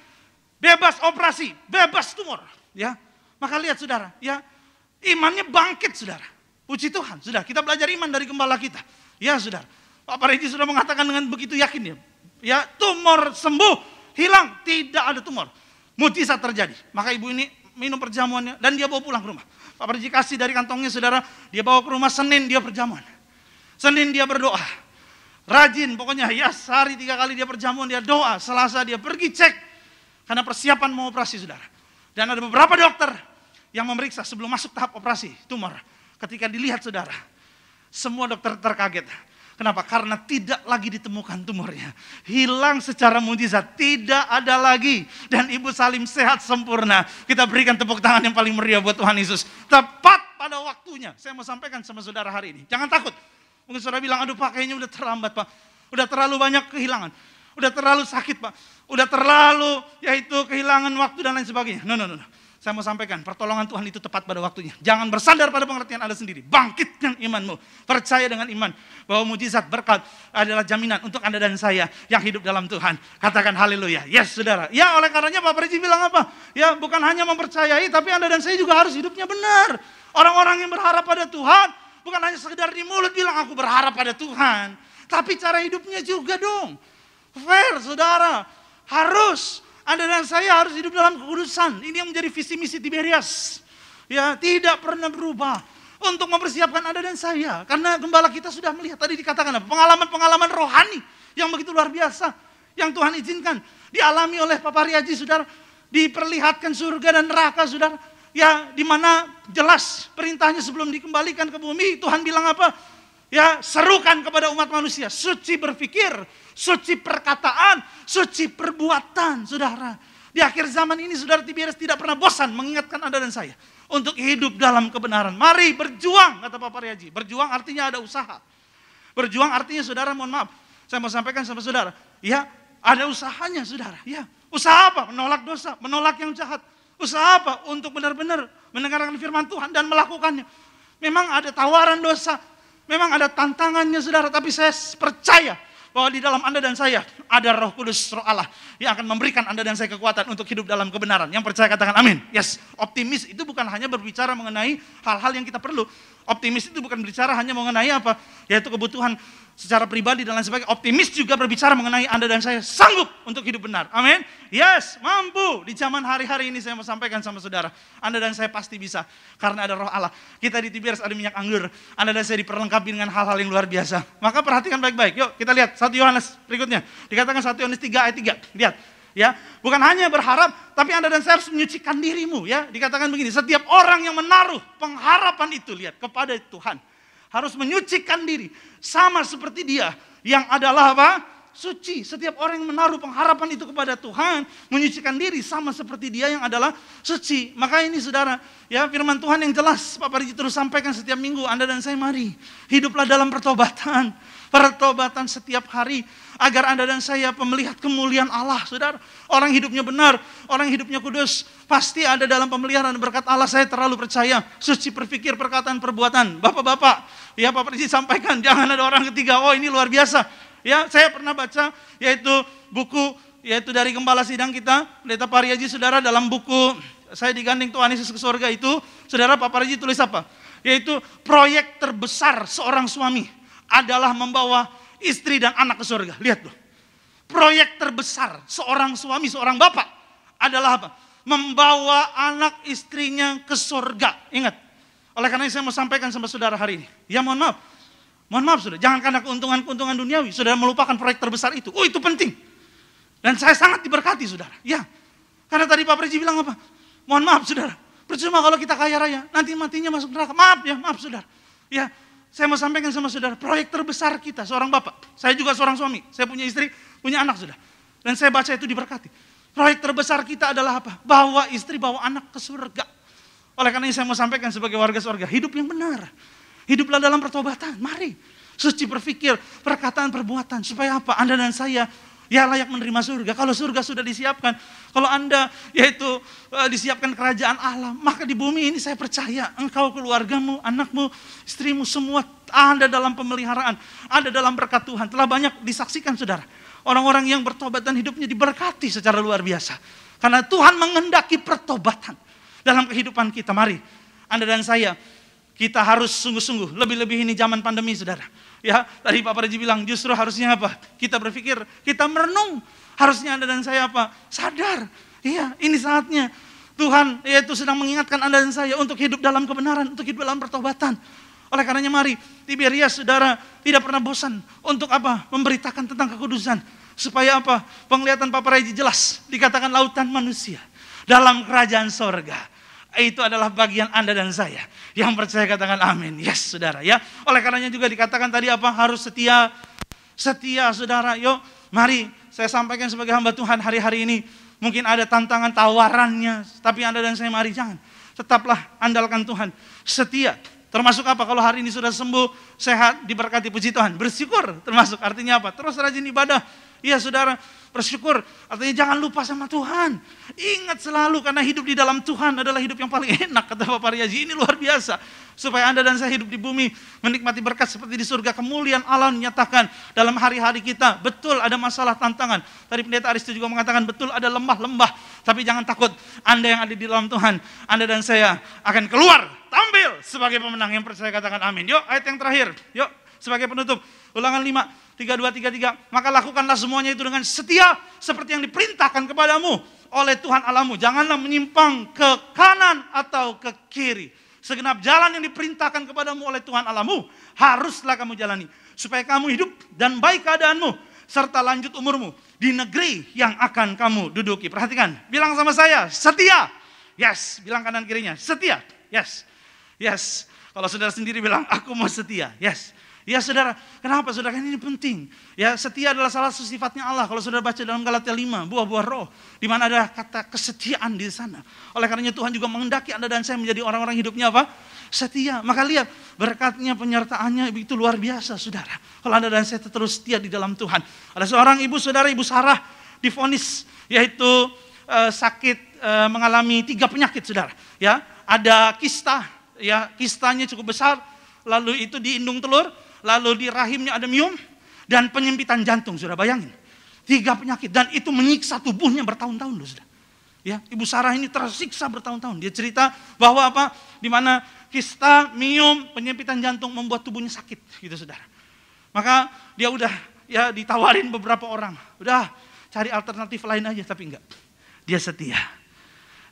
Bebas operasi, bebas tumor. Ya, maka lihat, saudara. Ya, imannya bangkit, saudara. Puji Tuhan, sudah. Kita belajar iman dari gembala kita. Ya, saudara. Pak Pariaji sudah mengatakan dengan begitu yakin ya. Ya, tumor sembuh, hilang, tidak ada tumor. Mujizat terjadi. Maka ibu ini minum perjamuannya dan dia bawa pulang ke rumah. Pak Pariaji kasih dari kantongnya, saudara, dia bawa ke rumah. Senin dia perjamuan, Senin dia berdoa, rajin pokoknya. Ya, sehari 3 kali dia perjamuan, dia doa. Selasa dia pergi cek karena persiapan mau operasi, saudara. Dan ada beberapa dokter yang memeriksa sebelum masuk tahap operasi tumor. Ketika dilihat, saudara, semua dokter terkaget. Kenapa? Karena tidak lagi ditemukan tumornya. Hilang secara mujizat, tidak ada lagi. Dan Ibu Salim sehat sempurna. Kita berikan tepuk tangan yang paling meriah buat Tuhan Yesus. Tepat pada waktunya. Saya mau sampaikan sama saudara hari ini. Jangan takut. Mungkin saudara bilang, aduh Pak, kayaknya udah terlambat Pak. Udah terlalu banyak kehilangan. Udah terlalu sakit Pak. Udah terlalu yaitu kehilangan waktu dan lain sebagainya. No. Saya mau sampaikan, pertolongan Tuhan itu tepat pada waktunya. Jangan bersandar pada pengertian Anda sendiri. Bangkitkan imanmu. Percaya dengan iman bahwa mujizat berkat adalah jaminan untuk Anda dan saya yang hidup dalam Tuhan. Katakan haleluya. Yes, saudara. Ya, oleh karenanya Pak Pariaji bilang apa? Ya, bukan hanya mempercayai, tapi Anda dan saya juga harus hidupnya benar. Orang-orang yang berharap pada Tuhan, bukan hanya sekedar di mulut bilang aku berharap pada Tuhan. Tapi cara hidupnya juga dong. Fair, saudara. Harus. Anda dan saya harus hidup dalam kekudusan. Ini yang menjadi visi misi Tiberias. Ya, tidak pernah berubah untuk mempersiapkan Anda dan saya. Karena gembala kita sudah melihat, tadi dikatakan apa? Pengalaman-pengalaman rohani yang begitu luar biasa. Yang Tuhan izinkan dialami oleh Pak Pariaji, saudara. Diperlihatkan surga dan neraka, saudara. Ya, di mana jelas perintahnya sebelum dikembalikan ke bumi, Tuhan bilang apa? Ya, serukan kepada umat manusia, suci berpikir, suci perkataan, suci perbuatan, saudara. Di akhir zaman ini, saudara, Tiberias tidak pernah bosan mengingatkan Anda dan saya untuk hidup dalam kebenaran. Mari berjuang, kata Pak Pariaji. Berjuang artinya ada usaha. Berjuang artinya, saudara, mohon maaf, saya mau sampaikan sama saudara, ya, ada usahanya, saudara. Ya, usaha apa? Menolak dosa, menolak yang jahat. Usaha apa? Untuk benar-benar mendengarkan firman Tuhan dan melakukannya. Memang ada tawaran dosa. Memang ada tantangannya, saudara, tapi saya percaya bahwa di dalam Anda dan saya ada Roh Kudus, Roh Allah yang akan memberikan Anda dan saya kekuatan untuk hidup dalam kebenaran. Yang percaya katakan amin. Yes, optimis itu bukan hanya berbicara mengenai hal-hal yang kita perlu. Optimis itu bukan berbicara hanya mengenai apa? Yaitu kebutuhan secara pribadi dan lain sebagainya. Optimis juga berbicara mengenai Anda dan saya sanggup untuk hidup benar. Amin. Yes, mampu. Di zaman hari-hari ini saya mau sampaikan sama saudara, Anda dan saya pasti bisa karena ada Roh Allah. Kita di Tiberias ada minyak anggur. Anda dan saya diperlengkapi dengan hal-hal yang luar biasa. Maka perhatikan baik-baik. Yuk kita lihat 1 Yohanes berikutnya. Dikatakan 1 Yohanes 3 ayat 3. Lihat. Ya, bukan hanya berharap, tapi Anda dan saya harus menyucikan dirimu. Ya, dikatakan begini, setiap orang yang menaruh pengharapan itu, lihat, kepada Tuhan, harus menyucikan diri sama seperti Dia yang adalah apa? Suci. Setiap orang yang menaruh pengharapan itu kepada Tuhan, menyucikan diri sama seperti Dia yang adalah suci. Maka ini, saudara, ya, firman Tuhan yang jelas Pak Pariaji terus sampaikan setiap minggu. Anda dan saya mari hiduplah dalam pertobatan. Pertobatan setiap hari agar Anda dan saya melihat kemuliaan Allah, saudara. Orang hidupnya benar, orang hidupnya kudus, pasti ada dalam pemeliharaan berkat Allah. Saya terlalu percaya. Suci berpikir, perkataan, perbuatan. Bapak-bapak, ya, Pak Pariaji sampaikan, jangan ada orang ketiga. Oh, ini luar biasa. Ya, saya pernah baca yaitu buku yaitu dari gembala sidang kita, Pendeta Pariaji, saudara, dalam buku Saya digandeng Tuhan Yesus ke surga itu, saudara, Pak Pariaji tulis apa? Yaitu proyek terbesar seorang suami adalah membawa istri dan anak ke surga. Lihat loh. Proyek terbesar seorang suami, seorang bapak adalah apa? Membawa anak istrinya ke surga. Ingat. Oleh karena itu saya mau sampaikan sama saudara hari ini. Ya, mohon maaf. Mohon maaf, saudara. Jangan karena keuntungan-keuntungan duniawi saudara melupakan proyek terbesar itu. Oh, itu penting. Dan saya sangat diberkati, saudara. Ya. Karena tadi Pak Pariaji bilang apa? Mohon maaf, saudara. Percuma kalau kita kaya raya, nanti matinya masuk neraka. Maaf saudara. Ya, saya mau sampaikan sama saudara, proyek terbesar kita, seorang bapak. Saya juga seorang suami, saya punya istri, punya anak saudara. Dan saya baca itu diberkati. Proyek terbesar kita adalah apa? Bawa istri, bawa anak ke surga. Oleh karena ini saya mau sampaikan sebagai warga surga, hidup yang benar. Hiduplah dalam pertobatan, mari. Suci berpikir, perkataan, perbuatan. Supaya apa? Anda dan saya ya layak menerima surga. Kalau surga sudah disiapkan, kalau Anda yaitu disiapkan kerajaan Allah, maka di bumi ini saya percaya engkau, keluargamu, anakmu, istrimu, semua ada dalam pemeliharaan, ada dalam berkat Tuhan. Telah banyak disaksikan saudara. Orang-orang yang bertobat dan hidupnya diberkati secara luar biasa. Karena Tuhan menghendaki pertobatan dalam kehidupan kita. Mari, Anda dan saya, kita harus sungguh-sungguh. Lebih-lebih ini zaman pandemi saudara. Ya, tadi Pak Parji bilang justru harusnya apa? Kita berpikir, kita merenung. Harusnya Anda dan saya apa? Sadar. Iya, ini saatnya. Tuhan yaitu sedang mengingatkan Anda dan saya untuk hidup dalam kebenaran, untuk hidup dalam pertobatan. Oleh karenanya mari, Tiberias saudara tidak pernah bosan untuk apa? Memberitakan tentang kekudusan. Supaya apa? Penglihatan Pak Parji jelas. Dikatakan lautan manusia dalam kerajaan sorga. Itu adalah bagian Anda dan saya. Yang percaya katakan amin. Yes saudara ya. Oleh karenanya juga dikatakan tadi apa? Harus setia. Setia saudara. Yuk mari saya sampaikan sebagai hamba Tuhan hari-hari ini. Mungkin ada tantangan tawarannya. Tapi Anda dan saya mari jangan. Tetaplah andalkan Tuhan. Setia. Termasuk apa? Kalau hari ini sudah sembuh, sehat, diberkati, puji Tuhan. Bersyukur termasuk artinya apa? Terus rajin ibadah. Iya saudara, bersyukur. Artinya jangan lupa sama Tuhan. Ingat selalu karena hidup di dalam Tuhan adalah hidup yang paling enak. Kata Bapak Paryaji, ini luar biasa. Supaya Anda dan saya hidup di bumi, menikmati berkat seperti di surga. Kemuliaan Allah menyatakan dalam hari-hari kita. Betul ada masalah, tantangan. Tadi Pendeta Aristo juga mengatakan betul ada lembah-lembah. Tapi jangan takut, Anda yang ada di dalam Tuhan, Anda dan saya akan keluar, tampil sebagai pemenang. Yang percaya katakan amin. Yuk ayat yang terakhir, yuk sebagai penutup. Ulangan 5, 32, 33. Maka lakukanlah semuanya itu dengan setia seperti yang diperintahkan kepadamu oleh Tuhan Allahmu. Janganlah menyimpang ke kanan atau ke kiri. Segenap jalan yang diperintahkan kepadamu oleh Tuhan Allahmu haruslah kamu jalani. Supaya kamu hidup dan baik keadaanmu. Serta lanjut umurmu di negeri yang akan kamu duduki. Perhatikan, bilang sama saya, setia. Yes, bilang kanan kirinya, setia. Yes, yes. Kalau saudara sendiri bilang, aku mau setia. Yes. Ya saudara, kenapa saudara? Ini penting. Ya, setia adalah salah satu sifatnya Allah. Kalau saudara baca dalam Galatia 5, buah-buah roh, di mana ada kata kesetiaan di sana. Oleh karenanya Tuhan juga menghendaki Anda dan saya menjadi orang-orang hidupnya apa? Setia. Maka lihat, berkatnya, penyertaannya itu luar biasa saudara. Kalau Anda dan saya terus setia di dalam Tuhan. Ada seorang ibu saudara, Ibu Sarah, divonis yaitu sakit, mengalami 3 penyakit saudara. Ya, ada kista, ya kistanya cukup besar, lalu itu di indung telur, lalu di rahimnya ada miom, dan penyempitan jantung, sudah bayangin. 3 penyakit, dan itu menyiksa tubuhnya bertahun-tahun loh, sudah. Ya, Ibu Sarah ini tersiksa bertahun-tahun. Dia cerita bahwa apa? Di mana kista, miom, penyempitan jantung membuat tubuhnya sakit, gitu saudara. Maka dia udah ya ditawarin beberapa orang, udah cari alternatif lain aja, tapi enggak. Dia setia.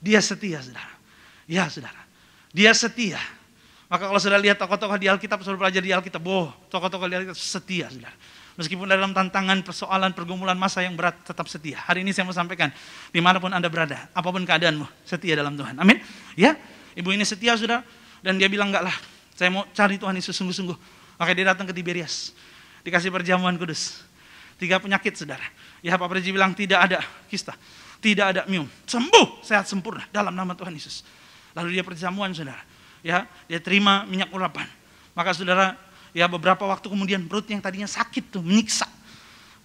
Dia setia, saudara. Ya, saudara. Dia setia. Maka kalau saudara lihat tokoh-tokoh di Alkitab, saudara belajar di Alkitab, tokoh-tokoh di Alkitab setia, saudara. Meskipun dalam tantangan, persoalan, pergumulan masa yang berat, tetap setia. Hari ini saya mau sampaikan, dimanapun Anda berada, apapun keadaanmu, setia dalam Tuhan. Amin. Ya, ibu ini setia, saudara. Dan dia bilang, enggak lah, saya mau cari Tuhan Yesus sungguh-sungguh. Maka dia datang ke Tiberias. Dikasih perjamuan kudus. 3 penyakit, saudara. Ya, Pak Priji bilang, tidak ada kista, tidak ada miom. Sembuh, sehat sempurna dalam nama Tuhan Yesus. Lalu dia perjamuan, saudara. Ya, dia terima minyak urapan. Maka saudara, ya beberapa waktu kemudian perut yang tadinya sakit tuh menyiksa,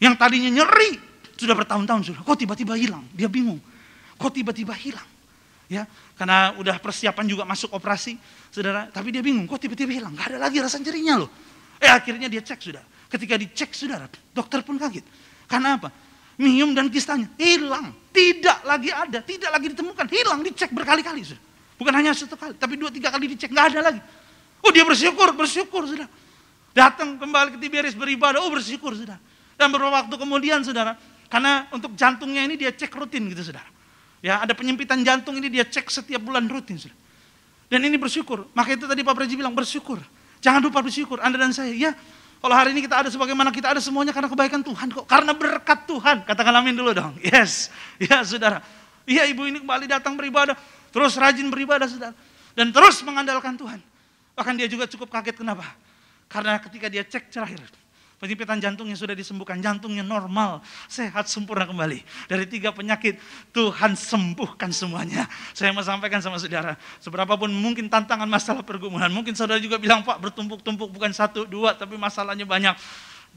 yang tadinya nyeri sudah bertahun-tahun sudah, kok tiba-tiba hilang? Dia bingung, kok tiba-tiba hilang? Ya, karena udah persiapan juga masuk operasi, saudara. Tapi dia bingung, kok tiba-tiba hilang? Gak ada lagi rasa nyerinya loh. Akhirnya dia cek sudah. Ketika dicek saudara, dokter pun kaget. Karena apa? Miom dan kistanya hilang, tidak lagi ada, tidak lagi ditemukan, hilang, dicek berkali-kali sudah. Bukan hanya 1 kali, tapi 2-3 kali dicek, nggak ada lagi. Oh dia bersyukur sudah. Datang kembali ke Tiberias beribadah, oh bersyukur sudah. Dan beberapa waktu kemudian saudara, karena untuk jantungnya ini dia cek rutin gitu saudara. Ya ada penyempitan jantung ini dia cek setiap bulan rutin saudara. Dan ini bersyukur, maka itu tadi Pak Priji bilang bersyukur. Jangan lupa bersyukur, Anda dan saya. Ya, kalau hari ini kita ada sebagaimana kita ada semuanya karena kebaikan Tuhan kok. Karena berkat Tuhan, katakan amin dulu dong. Yes, ya saudara. Iya ibu ini kembali datang beribadah. terus rajin beribadah saudara, dan terus mengandalkan Tuhan. Bahkan dia juga cukup kaget, kenapa? Karena ketika dia cek terakhir, penjempitan jantungnya sudah disembuhkan, jantungnya normal, sehat, sempurna kembali. Dari 3 penyakit, Tuhan sembuhkan semuanya. Saya mau sampaikan sama saudara, seberapapun mungkin tantangan masalah pergumulan, mungkin saudara juga bilang, Pak, bertumpuk-tumpuk, bukan 1, 2, tapi masalahnya banyak.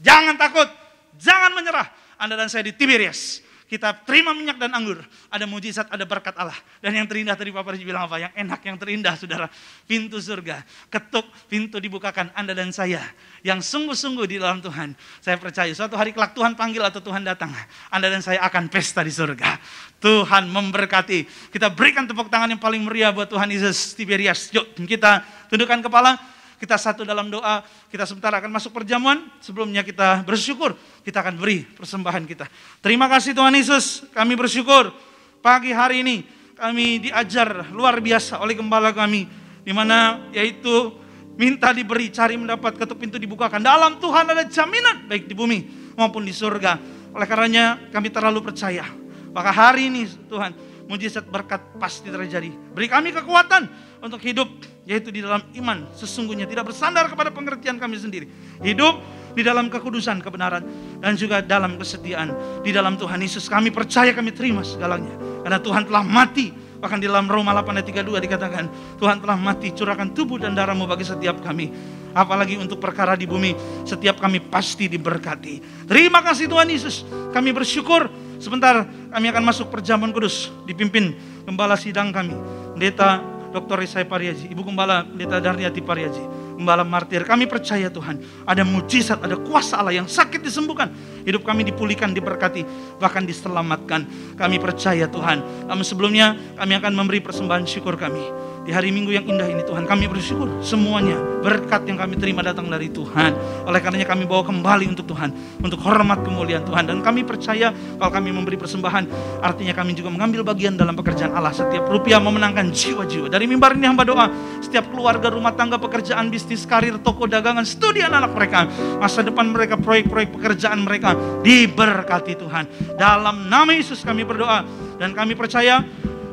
Jangan takut, jangan menyerah. Anda dan saya di Tiberias, kita terima minyak dan anggur, ada mujizat, ada berkat Allah. Dan yang terindah tadi Pak Parji bilang apa? Yang enak, yang terindah saudara, pintu surga, ketuk, pintu dibukakan, Anda dan saya yang sungguh-sungguh di dalam Tuhan. Saya percaya suatu hari kelak Tuhan panggil atau Tuhan datang, Anda dan saya akan pesta di surga. Tuhan memberkati. Kita berikan tepuk tangan yang paling meriah buat Tuhan Yesus Tiberias. Yuk kita tundukkan kepala. Kita satu dalam doa, kita sebentar akan masuk perjamuan. Sebelumnya kita bersyukur, kita akan beri persembahan kita. Terima kasih Tuhan Yesus, kami bersyukur pagi hari ini kami diajar luar biasa oleh gembala kami, di mana yaitu minta diberi, cari mendapat, ketuk pintu dibukakan. Dalam Tuhan ada jaminan baik di bumi maupun di surga. Oleh karenanya kami terlalu percaya, maka hari ini Tuhan, mujizat berkat pasti terjadi. Beri kami kekuatan untuk hidup, yaitu di dalam iman sesungguhnya, tidak bersandar kepada pengertian kami sendiri. Hidup di dalam kekudusan, kebenaran, dan juga dalam kesetiaan di dalam Tuhan Yesus. Kami percaya, kami terima segalanya, karena Tuhan telah mati. Bahkan di dalam Roma 8:32 dikatakan, Tuhan telah mati, curahkan tubuh dan darahmu bagi setiap kami. Apalagi untuk perkara di bumi, setiap kami pasti diberkati. Terima kasih Tuhan Yesus, kami bersyukur. Sebentar kami akan masuk perjamuan kudus, dipimpin Gembala sidang kami, Pendeta Dr. Yesaya Pariaji, Ibu Gembala Pendeta Darniati Pariaji, Gembala martir. Kami percaya Tuhan, ada mujizat, ada kuasa Allah, yang sakit disembuhkan, hidup kami dipulihkan, diberkati, bahkan diselamatkan. Kami percaya Tuhan. Namun sebelumnya kami akan memberi persembahan syukur kami. Di hari Minggu yang indah ini Tuhan, kami bersyukur semuanya berkat yang kami terima datang dari Tuhan. Oleh karenanya kami bawa kembali untuk Tuhan, untuk hormat kemuliaan Tuhan. Dan kami percaya kalau kami memberi persembahan, artinya kami juga mengambil bagian dalam pekerjaan Allah. Setiap rupiah memenangkan jiwa-jiwa. Dari mimbar ini hamba doa, setiap keluarga, rumah tangga, pekerjaan, bisnis, karir, toko, dagangan, studi anak-anak mereka, masa depan mereka, proyek-proyek pekerjaan mereka diberkati Tuhan. Dalam nama Yesus kami berdoa, dan kami percaya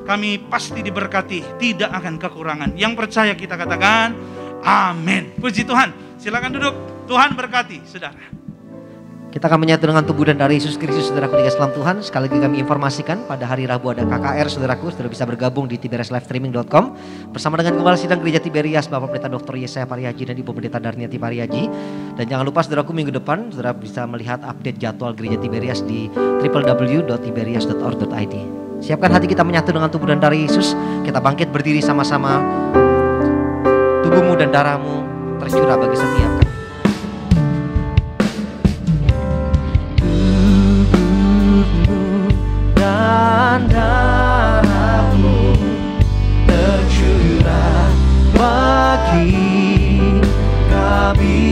kami pasti diberkati, tidak akan kekurangan. Yang percaya kita katakan amin. Puji Tuhan. Silakan duduk. Tuhan berkati saudara. Kita akan menyatu dengan tubuh dan darah Yesus Kristus, saudaraku di dalam Tuhan. Sekali lagi kami informasikan, pada hari Rabu ada KKR, saudaraku. Saudara bisa bergabung di tiberiaslivestreaming.com bersama dengan Gembala Sidang Gereja Tiberias, Bapak Pendeta Dr. Yesaya Pariaji dan Ibu Pendeta Darniati Pariaji. Dan jangan lupa saudaraku, minggu depan saudara bisa melihat update jadwal Gereja Tiberias di www.tiberias.org.id. Siapkan hati kita menyatu dengan tubuh dan darah Yesus. Kita bangkit berdiri sama-sama. Tubuhmu dan darahmu tercurah bagi setiap kami. Dan darahmu tercurah bagi kami,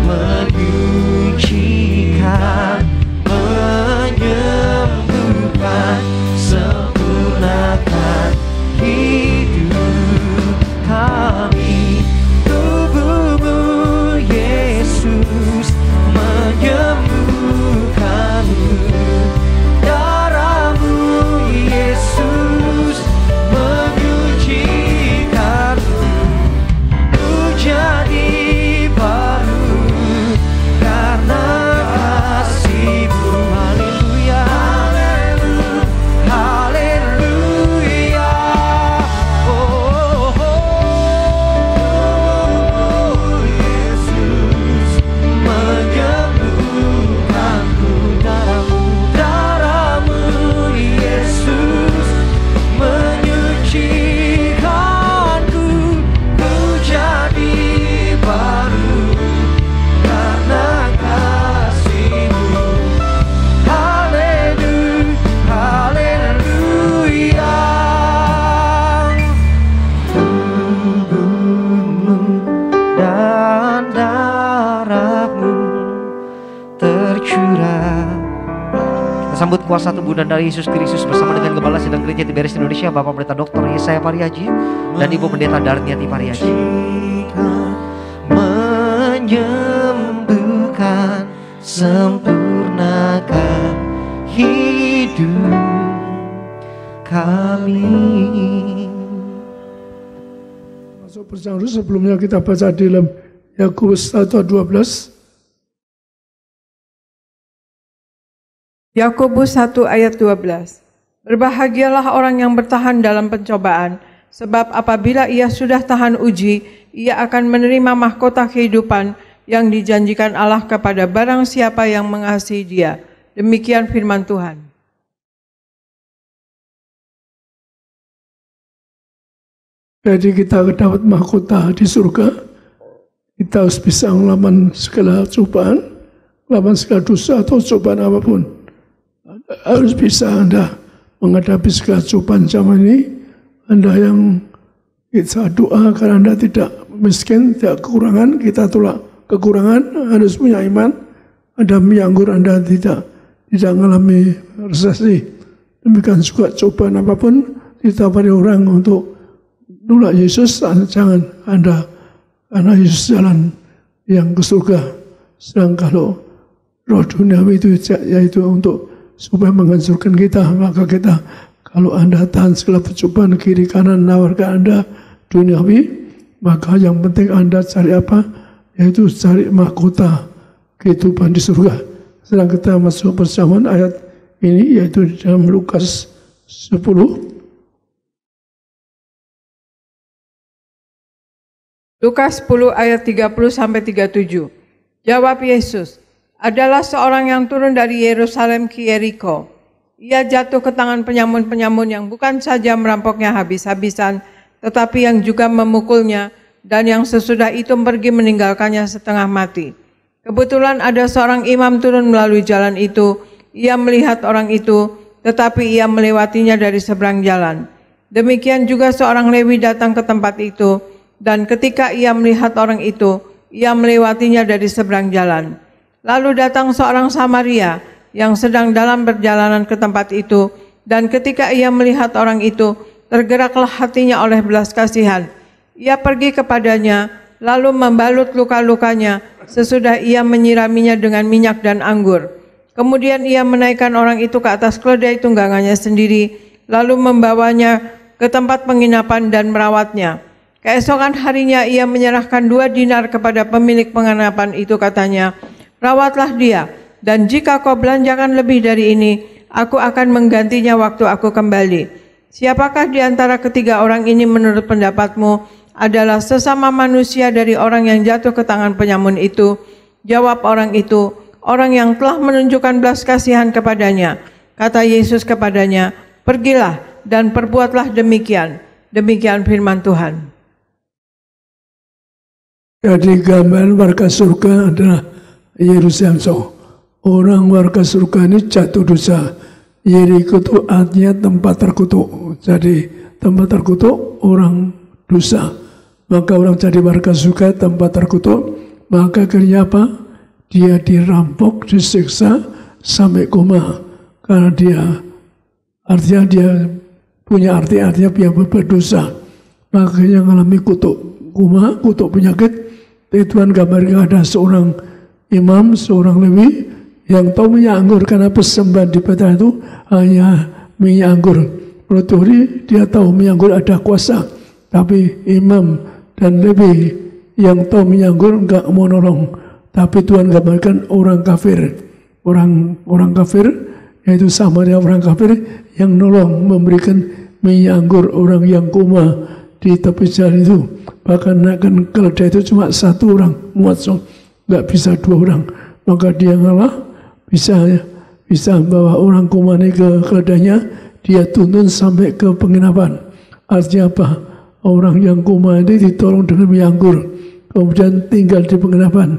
menyucikan, menyembuhkan, sempurnakan hidup kami. Tubuhmu Yesus menyembuhkanmu, darahmu Yesus menyucikanmu, ku jadi baru karena kasih-Mu. Haleluya, haleluya, oh, oh, oh. Yesus menyembuhkanku, darahmu Yesus menyucikanku, ku jadi baru karena kasih-Mu. Haleluya, haleluya. Tubuhmu dan darahmu tercurah. Kita sambut kuasa tubuh dan darah Yesus Kristus bersama dengan Gembala Sidang Gereja Tiberias Indonesia, Bapak Pendeta Dr. Yesaya Pariaji dan Ibu Pendeta Darniati Pariaji. Menyembuhkan, sempurnakan hidup kami. Masuk bersama sebelumnya kita baca di dalam Yakobus 1:12. Yakobus 1 ayat 12. Berbahagialah orang yang bertahan dalam pencobaan, sebab apabila ia sudah tahan uji, ia akan menerima mahkota kehidupan yang dijanjikan Allah kepada barang siapa yang mengasihi Dia. Demikian firman Tuhan. Jadi kita dapat mahkota di surga, kita harus bisa melawan segala cobaan, melawan segala dosa atau cobaan apapun. Harus bisa Anda menghadapi segala cobaan zaman ini. Anda yang kita doa karena Anda tidak miskin, tidak kekurangan, kita tolak kekurangan, harus punya iman. Anda menganggur, Anda tidak mengalami resesi. Demikian juga cobaan apapun ditawari orang untuk nolak Yesus, jangan Anda, karena Yesus jalan yang ke surga. Sedang kalau roh duniawi itu yaitu untuk supaya menghancurkan kita, maka kita kalau Anda tahan segala percobaan kiri kanan nawarkan Anda duniawi, maka yang penting Anda cari apa? Yaitu cari mahkota kehidupan di surga. Sedang kita masuk persamaan ayat ini yaitu di dalam Lukas 10. Lukas 10 ayat 30-37. Jawab Yesus, adalah seorang yang turun dari Yerusalem ke Yeriko. Ia jatuh ke tangan penyamun-penyamun yang bukan saja merampoknya habis-habisan, tetapi yang juga memukulnya, dan yang sesudah itu pergi meninggalkannya setengah mati. Kebetulan ada seorang imam turun melalui jalan itu. Ia melihat orang itu, tetapi ia melewatinya dari seberang jalan. Demikian juga seorang Lewi datang ke tempat itu, dan ketika ia melihat orang itu, ia melewatinya dari seberang jalan. Lalu datang seorang Samaria yang sedang dalam perjalanan ke tempat itu, dan ketika ia melihat orang itu, tergeraklah hatinya oleh belas kasihan. Ia pergi kepadanya, lalu membalut luka-lukanya, sesudah ia menyiraminya dengan minyak dan anggur. Kemudian ia menaikkan orang itu ke atas keledai tunggangannya sendiri, lalu membawanya ke tempat penginapan dan merawatnya. Keesokan harinya ia menyerahkan 2 dinar kepada pemilik penginapan itu, katanya, rawatlah dia, dan jika kau belanjakan lebih dari ini, aku akan menggantinya waktu aku kembali. Siapakah di antara ketiga orang ini menurut pendapatmu adalah sesama manusia dari orang yang jatuh ke tangan penyamun itu? Jawab orang itu, orang yang telah menunjukkan belas kasihan kepadanya. Kata Yesus kepadanya, pergilah dan perbuatlah demikian. Demikian firman Tuhan. Jadi gambaran warga surga adalah Yerusalem. Orang warga surga ini jatuh dosa. Yeriko itu artinya tempat terkutuk. Jadi tempat terkutuk orang dosa. Maka orang jadi warga surga tempat terkutuk. Maka akhirnya apa? Dia dirampok, disiksa sampai koma. Karena artinya dia punya artinya dia berdosa. Maka yang mengalami kutuk koma, kutuk penyakit. Tuhan gambarkan ada seorang imam, seorang Lewi yang tahu minyak anggur, karena persembahan di Petra itu hanya minyak anggur. Menurut teori dia tahu minyak anggur ada kuasa, tapi imam dan Lewi yang tahu minyak anggur enggak mau nolong. Tapi Tuhan gambarkan orang kafir, orang kafir yaitu Samaria, orang kafir yang nolong memberikan minyak anggur orang yang koma di tepi jalan itu. Bahkan naikkan keledai itu cuma 1 orang muat, nggak bisa 2 orang. Maka dia ngalah, bisa bawa orang koma ini ke keledainya, dia tuntun sampai ke penginapan. Artinya apa? Orang yang koma ini ditolong dengan minyak anggur, kemudian tinggal di penginapan.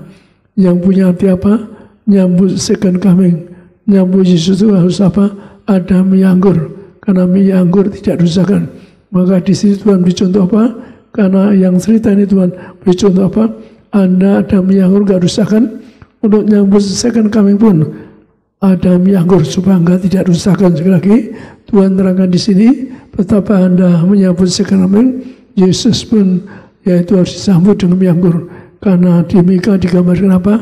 Yang punya arti apa? Nyambut second coming, nyambut Yesus itu harus apa? Ada minyak anggur, karena minyak anggur tidak dirusakan. Maka di sini Tuhan beri contoh apa? Karena yang cerita ini Tuhan beri contoh apa? Anda ada minyak anggur gak rusakan, untuk nyambut second coming pun ada minyak anggur supaya Anda tidak rusakan. Sekali lagi Tuhan terangkan di sini betapa Anda menyambut second coming. Yesus pun yaitu harus disambut dengan minyak anggur. Karena di Mika digambarkan apa?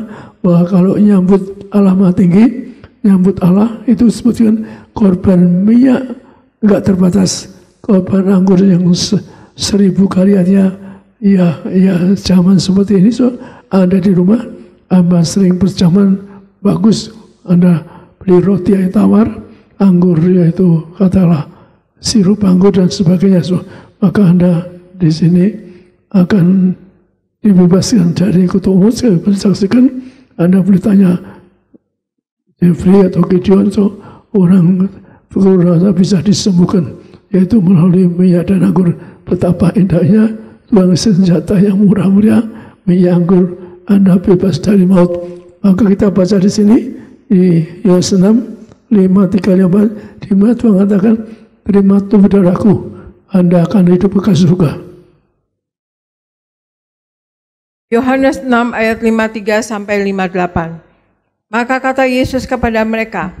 Bahwa kalau nyambut Allah Maha Tinggi, nyambut Allah itu disebutkan korban minyak enggak terbatas. Korban anggur yang 1000 kali aja, ya zaman seperti ini, so Anda di rumah, Anda sering berjaman bagus, Anda beli roti yang tawar, anggur yaitu katakanlah sirup anggur dan sebagainya, so maka Anda di sini akan dibebaskan dari kutuk maut. Saya bersaksikan, Anda boleh tanya Jeffrey atau Gideon, so orang rasa bisa disembuhkan, yaitu melalui minyak dan anggur. Betapa indahnya Tuhan, senjata yang murah-meriah, minyak anggur, Anda bebas dari maut. Maka kita baca di sini di Yohanes 6:5-4, di mana Tuhan katakan, terima tubuh darahku, Anda akan hidup kekal surga. Yohanes 6 ayat 53-58. Maka kata Yesus kepada mereka,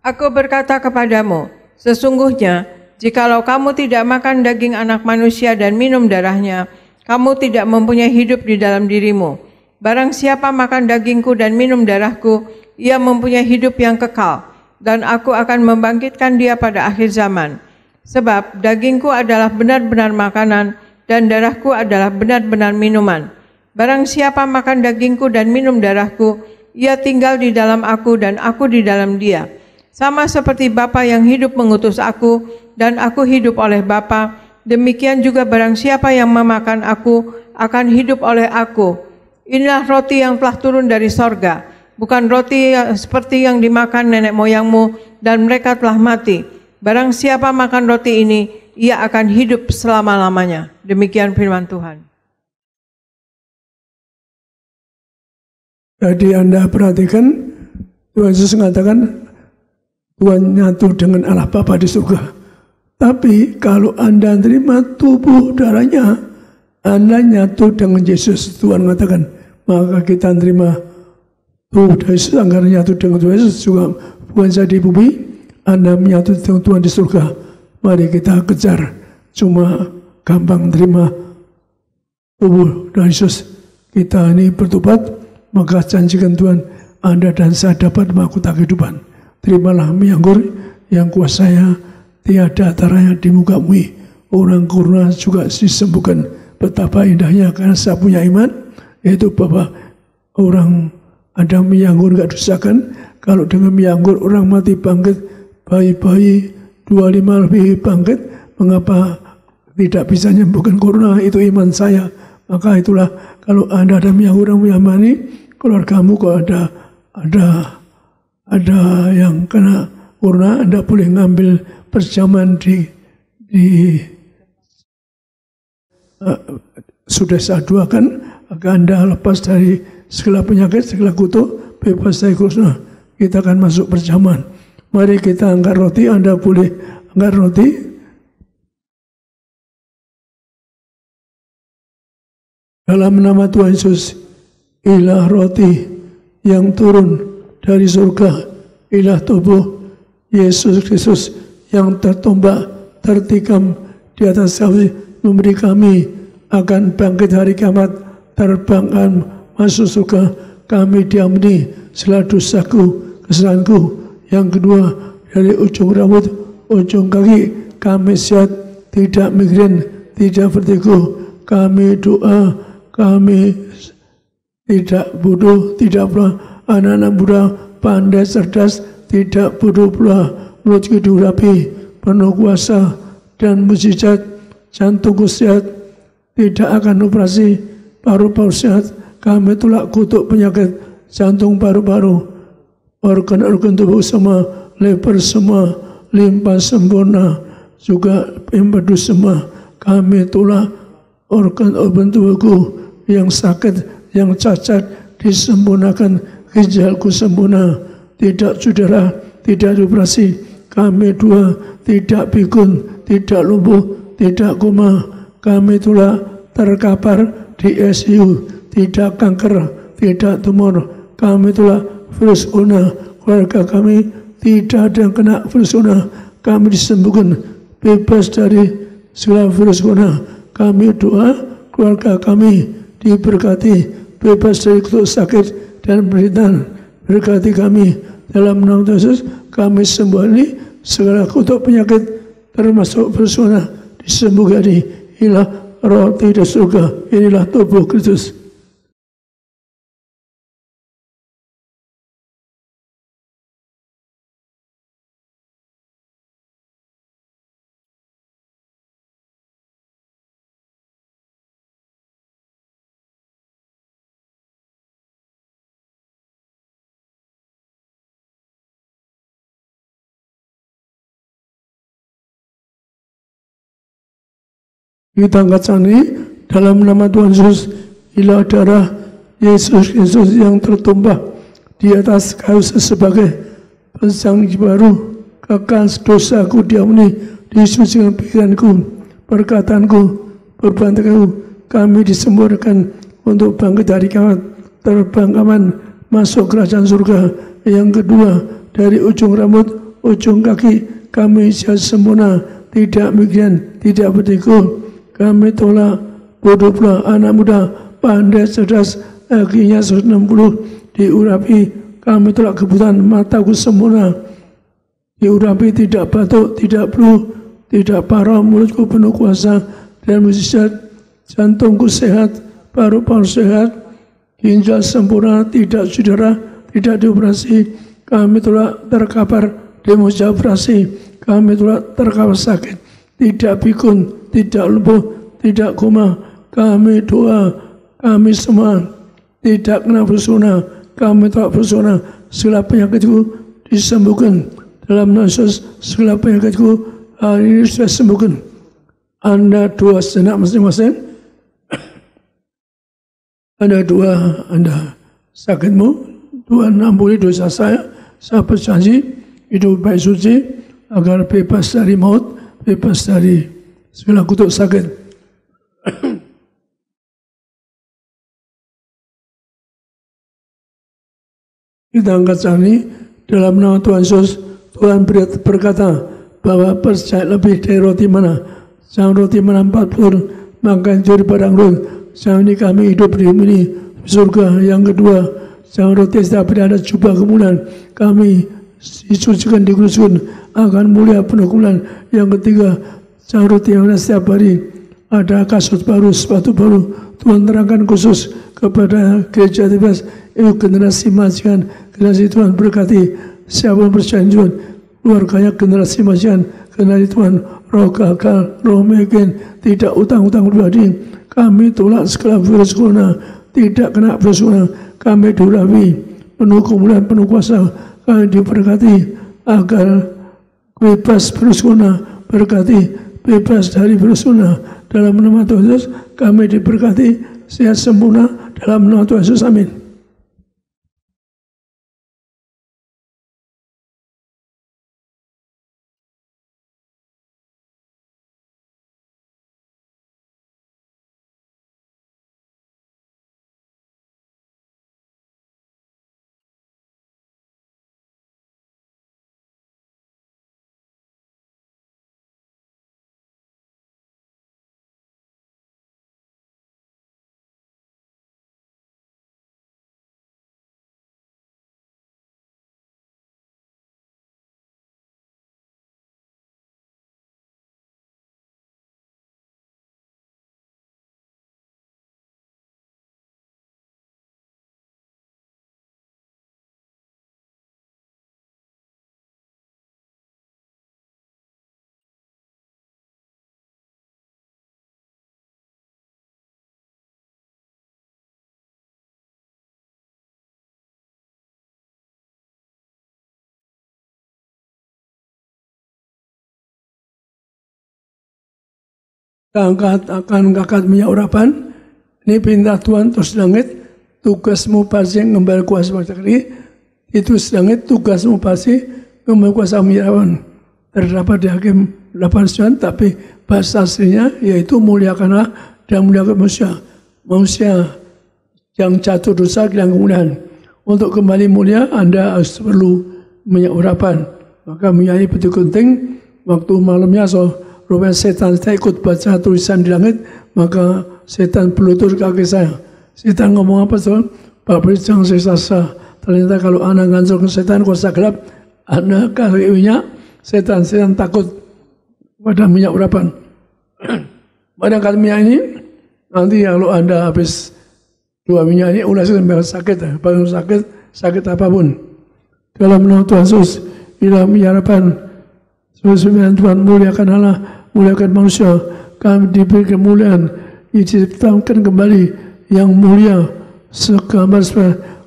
Aku berkata kepadamu, sesungguhnya jikalau kamu tidak makan daging anak manusia dan minum darahnya, kamu tidak mempunyai hidup di dalam dirimu. Barang siapa makan dagingku dan minum darahku, ia mempunyai hidup yang kekal, dan aku akan membangkitkan dia pada akhir zaman. Sebab dagingku adalah benar-benar makanan, dan darahku adalah benar-benar minuman. Barang siapa makan dagingku dan minum darahku, ia tinggal di dalam aku dan aku di dalam dia. Sama seperti Bapa yang hidup mengutus aku, dan aku hidup oleh Bapa, demikian juga barang siapa yang memakan aku, akan hidup oleh aku. Inilah roti yang telah turun dari sorga, bukan roti seperti yang dimakan nenek moyangmu, dan mereka telah mati. Barang siapa makan roti ini, ia akan hidup selama-lamanya. Demikian firman Tuhan. Jadi Anda perhatikan, Tuhan Yesus mengatakan Tuhan nyatu dengan Allah Bapa di surga. Tapi kalau Anda terima tubuh darahnya, Anda nyatu dengan Yesus. Tuhan mengatakan, maka kita terima tubuh dari Yesus, agar nyatu dengan Tuhan Yesus juga. Bukan saja di bumi, Anda menyatu dengan Tuhan di surga. Mari kita kejar. Cuma gampang terima tubuh dari Yesus. Kita ini bertobat, maka janjikan Tuhan, Anda dan saya dapat mahkota kehidupan. Terimalah minyak anggur yang kuasanya tiada taranya di muka bumi. Orang corona juga disembuhkan. Betapa indahnya karena saya punya iman, yaitu bahwa orang ada minyak anggur gak dosakan. Kalau dengan minyak anggur orang mati bangkit, bayi-bayi 25 lebih bangkit, mengapa tidak bisa menyembuhkan corona? Itu iman saya. Maka itulah, kalau Anda ada minyak anggur yang mani, keluargamu kalau ada yang kena corona, Anda boleh ngambil perjamuan di sudah saya doakan agar Anda lepas dari segala penyakit, segala kutuk, bebas dari corona. Kita akan masuk perjamuan. Mari kita angkat roti. Anda boleh angkat roti. Dalam nama Tuhan Yesus, inilah roti yang turun dari surga, inilah tubuh Yesus Kristus yang tertombak, tertikam di atas kayu, memberi kami akan bangkit hari kiamat, terbangkan masuk surga. Kami diampuni segala dosaku, kesalahanku. Yang kedua, dari ujung rambut, ujung kaki, kami sehat, tidak migrain, tidak vertigo. Kami doa, kami tidak bodoh, tidak pula anak-anak muda, pandai cerdas, tidak bodoh pula, mulut hidup rapi, penuh kuasa dan mujizat, jantungku sehat, tidak akan operasi, paru-paru sehat. Kami tolak kutuk penyakit jantung, paru-paru, organ-organ tubuh semua, lever semua, limpa sempurna, juga empedu semua. Kami tolak organ-organ tubuhku yang sakit, yang cacat, disempurnakan, ginjalku sempurna, tidak cedera, tidak dioperasi. Kami dua, tidak pikun, tidak lumpuh, tidak koma. Kami tolak terkapar di ICU, tidak kanker, tidak tumor. Kami tolak virus corona. Keluarga kami tidak ada yang kena virus corona. Kami disembuhkan, bebas dari segala virus corona. Kami doa keluarga kami diberkati, bebas dari kutuk sakit dan penderitaan. Berkati kami dalam nama Yesus. Kami sembuh ini segala kutuk penyakit termasuk bersona disembuhkan. Inilah roti dari surga, inilah tubuh Kristus. Kita angkat sani dalam nama Tuhan Yesus. Inilah darah Yesus Kristus yang tertumpah di atas kayu sebagai perjanjian baru. Kekal dosaku diampuni, disucikan pikiranku, perkataanku, perbuatanku. Kami disembuhkan untuk bangkit dari terbang aman masuk kerajaan surga. Yang kedua, dari ujung rambut, ujung kaki kami sehat sempurna, tidak mikiran, tidak bertekuk. Kami tolak bodoh pula, anak muda, pandai, cerdas, akhirnya 160 diurapi. Kami tolak kebutaan, mataku sempurna, diurapi, tidak batuk, tidak flu, tidak parah, mulutku penuh kuasa dan mujizat, jantungku sehat, paru-paru sehat, ginjal sempurna, tidak cedera, tidak dioperasi. Kami tolak terkapar, demosi operasi. Kami tolak terkapar sakit, tidak pikun, tidak lumpuh, tidak koma. Kami doa, kami semua tidak kena bersona. Kami tak bersona. Segala penyakitku disembuhkan dalam nama Yesus. Segala penyakitku hari ini sudah sembuhkan. Anda doa sejenak masing-masing. Ada doa Anda sakitmu, Tuhan ampuni dosa saya berjanji hidup baik suci agar bebas dari maut, bebas dari segala kutuk sakit. Kita angkat sani dalam nama Tuhan Yesus. Tuhan berkata bahwa percaya lebih dari roti mana. Jangan roti mana 40, maka juri padang rumput. Jangan ini kami hidup di ini surga. Yang kedua, jangan roti setiap hari ada jubah kemuliaan. Kami disucikan, dikuduskan akan mulia penuh kemuliaan. Yang ketiga, jangan roti yang ada setiap hari ada kasut baru, sepatu baru. Tuhan terangkan khusus kepada gereja Tibas, itu generasi majikan, generasi Tuhan berkati. Siapa yang percaya Tuhan, keluarganya generasi majikan, generasi Tuhan, roh gagal, roh megen, tidak utang-utang pribadi. Kami tolak segala virus corona, tidak kena virus corona. Kami diurapi, penuh kemuliaan, penuh kuasa. Kami diberkati agar bebas virus corona, berkati bebas dari virus corona. Dalam nama Tuhan Yesus, kami diberkati, sehat sempurna dalam nama Tuhan Yesus. Amin. Akan angkat minyak urapan. Ini perintah Tuhan terus langit. Tugasmu pasti ngembal kuasa materi. Itu langit, tugasmu pasti ngembal kuasa minyak urapan. Terdapat di Hakim 8:9, tapi bahasa aslinya yaitu muliakanlah dan muliakan manusia. Manusia yang jatuh dosa hilang kemuliaan. Untuk kembali mulia, Anda harus perlu minyak urapan. Maka minyak ini betul penting. Waktu malamnya rupanya setan saya ikut baca tulisan di langit, maka setan berlutut kaki saya. Setan ngomong apa soal? Bapak jangan sesasa. Ternyata kalau anak ngancurkan setan kuasa gelap, anak kasih minyak, setan takut pada minyak urapan. Padahal minyak ini nanti kalau Anda habis 2 minyak ini ulasin sakit, paling sakit apapun. Dalam nama Tuhan Yesus, inilah minyak urapan. Sesuai Tuhan, muliakan Allah, muliakan manusia. Kami diberi kemuliaan, diciptakan kembali yang mulia, segambar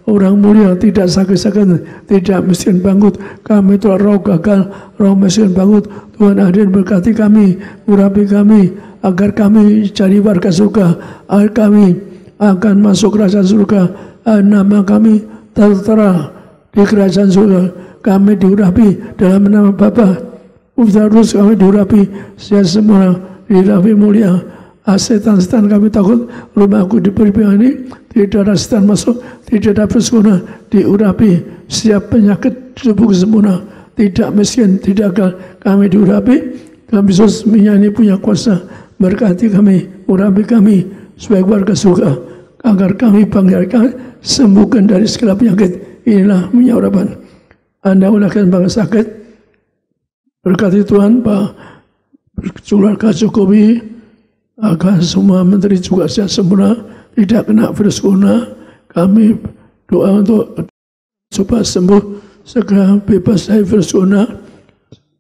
orang mulia, tidak sakit-sakit, tidak miskin bangkrut. Kami telah roh gagal, roh miskin bangkrut. Tuhan hadir berkati kami, urapi kami, agar kami jadi warga surga, agar kami akan masuk kerajaan surga. Nama kami tertera di kerajaan surga. Kami diurapi dalam nama Bapa. Terus kami diurapi, saya semua diurapi mulia. Setan-setan kami takut, rumahku diberi ini, tidak ada setan masuk, tidak ada persekutuan, diurapi. Setiap penyakit tubuh sempurna, tidak miskin, tidak kami diurapi. Kami Yesus minyak ini punya kuasa, berkati kami, urapi kami sebagai warga surga, agar kami bangkitkan, sembuhkan dari segala penyakit. Inilah minyak urapan. Anda ulahkan bangsa sakit, berkati Tuhan, Pak keluarga Jokowi, agar semua menteri juga sehat sempurna, tidak kena virus corona. Kami doa untuk supaya sembuh, segera bebas dari virus corona,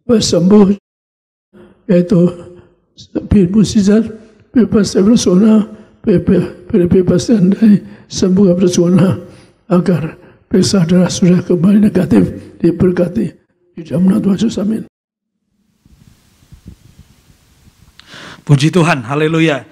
sembuh, yaitu musisat, bebas dari virus corona, bebas dari sembuh virus corona, agar periksa darah sudah kembali negatif, diberkati. Di dalam nama Tuhan Yesus, amin. Puji Tuhan, haleluya.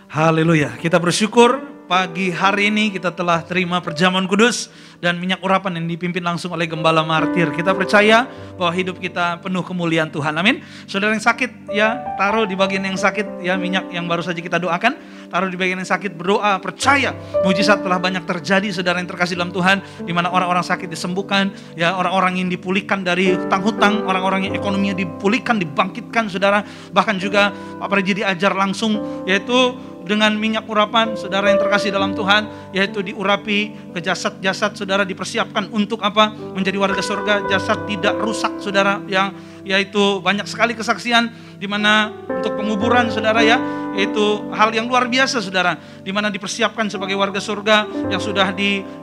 Haleluya. Kita bersyukur pagi hari ini kita telah terima perjamuan kudus dan minyak urapan yang dipimpin langsung oleh Gembala Martir. Kita percaya bahwa hidup kita penuh kemuliaan Tuhan. Amin. Saudara yang sakit ya, taruh di bagian yang sakit ya, minyak yang baru saja kita doakan, taruh di bagian yang sakit, berdoa, percaya mujizat telah banyak terjadi saudara yang terkasih dalam Tuhan, di mana orang-orang sakit disembuhkan, ya orang-orang yang dipulihkan dari hutang-hutang, orang-orang yang ekonominya dipulihkan, dibangkitkan saudara. Bahkan juga Pak Pariji diajar langsung yaitu dengan minyak urapan saudara yang terkasih dalam Tuhan, yaitu diurapi ke jasad-jasad saudara, dipersiapkan untuk apa? Menjadi warga surga, jasad tidak rusak saudara, yang yaitu banyak sekali kesaksian di mana untuk penguburan saudara ya, yaitu hal yang luar biasa saudara, di mana dipersiapkan sebagai warga surga yang sudah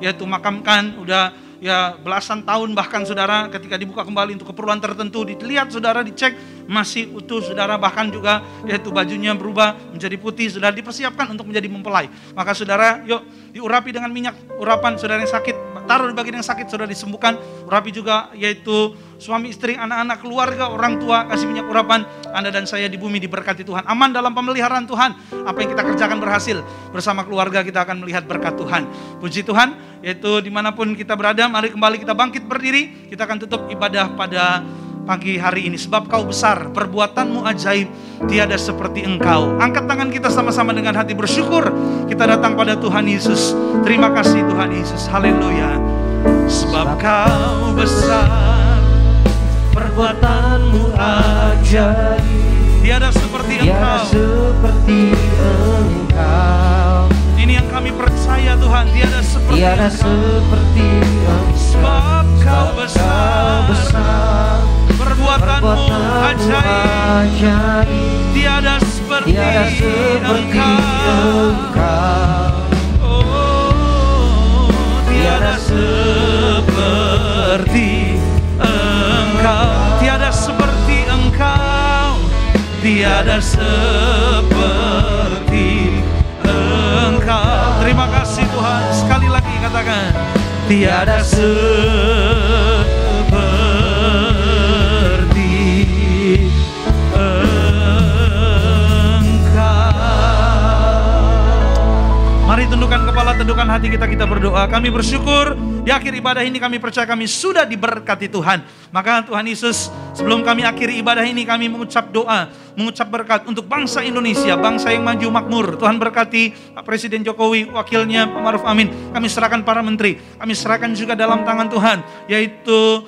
yaitu makamkan udah ya belasan tahun bahkan saudara, ketika dibuka kembali untuk keperluan tertentu, dilihat saudara, dicek masih utuh saudara, bahkan juga yaitu bajunya berubah menjadi putih, saudara dipersiapkan untuk menjadi mempelai. Maka saudara yuk diurapi dengan minyak urapan saudara yang sakit, taruh di bagian yang sakit saudara disembuhkan, urapi juga yaitu suami istri, anak-anak, keluarga, orang tua, kasih minyak urapan. Anda dan saya di bumi diberkati Tuhan, aman dalam pemeliharaan Tuhan. Apa yang kita kerjakan berhasil, bersama keluarga kita akan melihat berkat Tuhan. Puji Tuhan, yaitu dimanapun kita berada, mari kembali kita bangkit berdiri. Kita akan tutup ibadah pada pagi hari ini. Sebab Kau besar, perbuatanmu ajaib, tiada seperti Engkau. Angkat tangan kita sama-sama dengan hati bersyukur. Kita datang pada Tuhan Yesus. Terima kasih Tuhan Yesus, haleluya. Sebab Kau besar, perbuatanmu ajaib, tiada seperti Engkau. Ini yang kami percaya Tuhan, tiada seperti Engkau. Sebab Kau besar, perbuatanmu ajaib, tiada seperti Engkau. Oh, tiada seperti Engkau, tiada seperti Engkau, tiada seperti Engkau. Terima kasih Tuhan. Sekali lagi katakan, tiada seperti Engkau. Mari tundukkan kepala, tundukkan hati kita berdoa. Kami bersyukur di akhir ibadah ini kami percaya kami sudah diberkati Tuhan. Maka Tuhan Yesus, sebelum kami akhiri ibadah ini, kami mengucap doa, mengucap berkat untuk bangsa Indonesia, bangsa yang maju makmur. Tuhan berkati Pak Presiden Jokowi, wakilnya Pak Maruf Amin. Kami serahkan para menteri, kami serahkan juga dalam tangan Tuhan, yaitu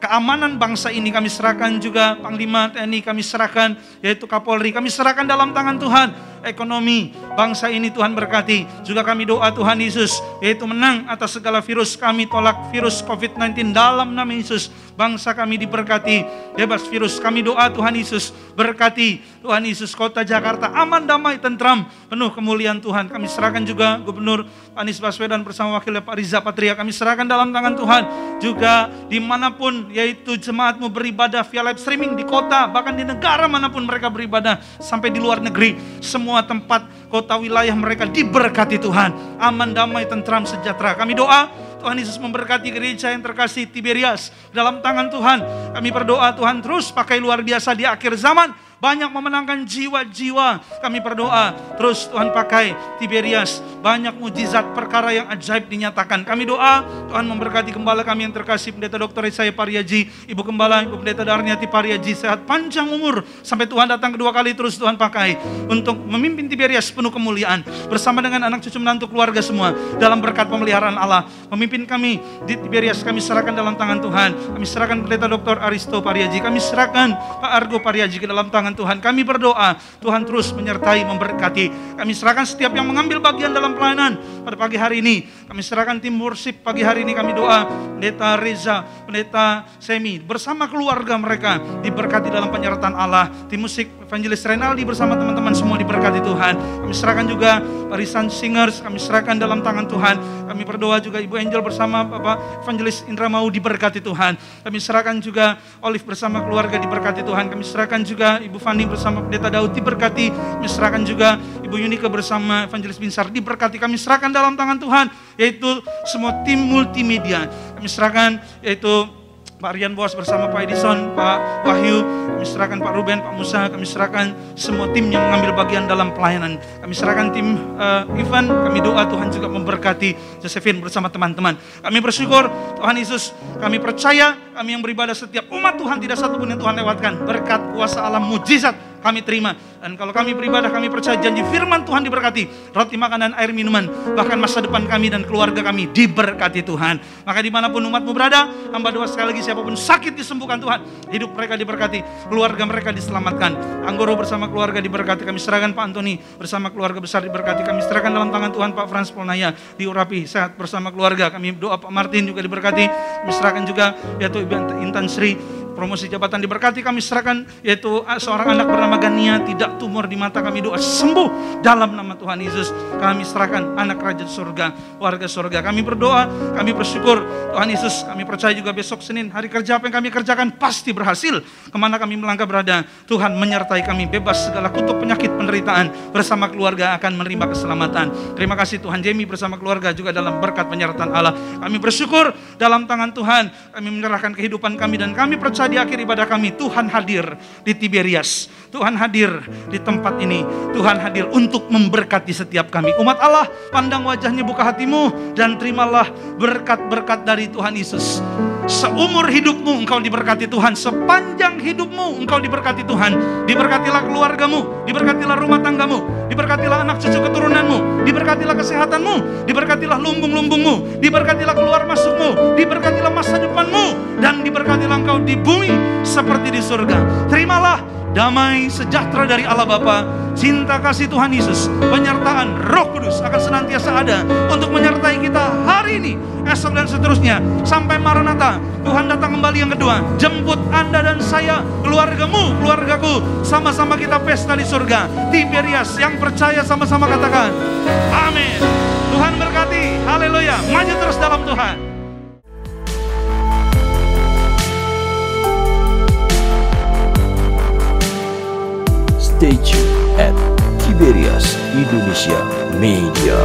keamanan bangsa ini kami serahkan juga, Panglima TNI kami serahkan, yaitu Kapolri kami serahkan dalam tangan Tuhan. ekonomi bangsa ini Tuhan berkati. Juga kami doa Tuhan Yesus, yaitu menang atas segala virus. Kami tolak virus COVID-19 dalam nama Yesus. Bangsa kami diberkati, bebas virus. Kami doa Tuhan Yesus, berkati Tuhan Yesus kota Jakarta, aman, damai, tentram, penuh kemuliaan Tuhan. Kami serahkan juga Gubernur Anies Baswedan bersama wakilnya Pak Riza Patria. Kami serahkan dalam tangan Tuhan. Juga dimanapun yaitu jemaatmu beribadah via live streaming di kota, bahkan di negara manapun mereka beribadah, sampai di luar negeri, semua tempat kota wilayah mereka diberkati Tuhan, aman, damai, tentram, sejahtera. Kami doa Tuhan Yesus memberkati gereja yang terkasih Tiberias dalam tangan Tuhan. Kami berdoa Tuhan terus pakai luar biasa di akhir zaman, banyak memenangkan jiwa-jiwa. Kami berdoa terus Tuhan pakai Tiberias, banyak mujizat perkara yang ajaib dinyatakan. Kami doa Tuhan memberkati gembala kami yang terkasih Pendeta Dr. Yesaya Pariaji, Ibu Gembala, Ibu Pendeta Darniati Pariaji, sehat panjang umur sampai Tuhan datang kedua kali. Terus Tuhan pakai untuk memimpin Tiberias penuh kemuliaan bersama dengan anak cucu menantu keluarga semua dalam berkat pemeliharaan Allah. Memimpin kami di Tiberias kami serahkan dalam tangan Tuhan. Kami serahkan Pendeta Dr. Aristo Pariaji, kami serahkan Pak Argo Pariaji ke dalam tangan Tuhan. Kami berdoa Tuhan terus menyertai, memberkati. Kami serahkan setiap yang mengambil bagian dalam pelayanan pada pagi hari ini. Kami serahkan tim worship pagi hari ini. Kami doa Pendeta Reza, Pendeta Semi bersama keluarga mereka diberkati dalam penyertaan Allah. Tim musik Evangelis Renaldi bersama teman-teman semua diberkati Tuhan. Kami serahkan juga barisan singers, kami serahkan dalam tangan Tuhan. Kami berdoa juga Ibu Angel bersama Bapak Evangelis Indra Mau diberkati Tuhan. Kami serahkan juga Olive bersama keluarga diberkati Tuhan. Kami serahkan juga Ibu Fani bersama Pendeta Daud diberkati. Kami serahkan juga Ibu Yunika bersama Evangelis Binsar diberkati. Kami serahkan dalam tangan Tuhan, yaitu semua tim multimedia. Kami serahkan yaitu Pak Rian Boas bersama Pak Edison, Pak Wahyu, kami serahkan Pak Ruben, Pak Musa, kami serahkan semua tim yang mengambil bagian dalam pelayanan. Kami serahkan tim Ivan, kami doa Tuhan juga memberkati Josephine bersama teman-teman. Kami bersyukur Tuhan Yesus, kami percaya kami yang beribadah setiap umat Tuhan tidak satupun yang Tuhan lewatkan. Berkat kuasa alam mujizat kami terima. Dan kalau kami beribadah, kami percaya janji firman Tuhan diberkati. Roti, makanan, air, minuman, bahkan masa depan kami dan keluarga kami diberkati Tuhan. Maka dimanapun umatmu berada, hamba doa sekali lagi siapapun sakit disembuhkan Tuhan. Hidup mereka diberkati, keluarga mereka diselamatkan. Anggoro bersama keluarga diberkati. Kami serahkan Pak Antoni bersama keluarga besar diberkati. Kami serahkan dalam tangan Tuhan Pak Frans Polnaya diurapi sehat bersama keluarga. Kami doa Pak Martin juga diberkati. Kami serahkan juga yaitu Ibu Intan Sri, promosi jabatan diberkati. Kami serahkan yaitu seorang anak bernama Gania, tidak tumor di mata. Kami doa sembuh dalam nama Tuhan Yesus. Kami serahkan anak raja surga, warga surga. Kami berdoa, kami bersyukur Tuhan Yesus. Kami percaya juga besok Senin hari kerja apa yang kami kerjakan pasti berhasil. Kemana kami melangkah berada, Tuhan menyertai kami, bebas segala kutuk penyakit penderitaan. Bersama keluarga akan menerima keselamatan. Terima kasih Tuhan. Jamie bersama keluarga juga dalam berkat penyertaan Allah. Kami bersyukur dalam tangan Tuhan. Kami menyerahkan kehidupan kami dan kami percaya di akhir ibadah kami Tuhan hadir di Tiberias. Tuhan hadir di tempat ini. Tuhan hadir untuk memberkati setiap kami. Umat Allah, pandang wajahnya, buka hatimu dan terimalah berkat-berkat dari Tuhan Yesus. Seumur hidupmu engkau diberkati Tuhan. Sepanjang hidupmu engkau diberkati Tuhan. Diberkatilah keluargamu, diberkatilah rumah tanggamu, diberkatilah anak cucu keturunanmu, diberkatilah kesehatanmu, diberkatilah lumbung-lumbungmu, diberkatilah keluar masukmu, diberkatilah masa depanmu, dan diberkatilah engkau di bumi seperti di surga. Terimalah damai sejahtera dari Allah Bapa, cinta kasih Tuhan Yesus, penyertaan Roh Kudus akan senantiasa ada untuk menyertai kita hari ini, esok dan seterusnya sampai Maranatha. Tuhan datang kembali yang kedua, jemput Anda dan saya, keluargamu, keluargaku, sama-sama kita pesta di surga. Tiberias yang percaya sama-sama katakan amin. Tuhan berkati, haleluya. Maju terus dalam Tuhan. Stay tuned at Tiberias Indonesia Media.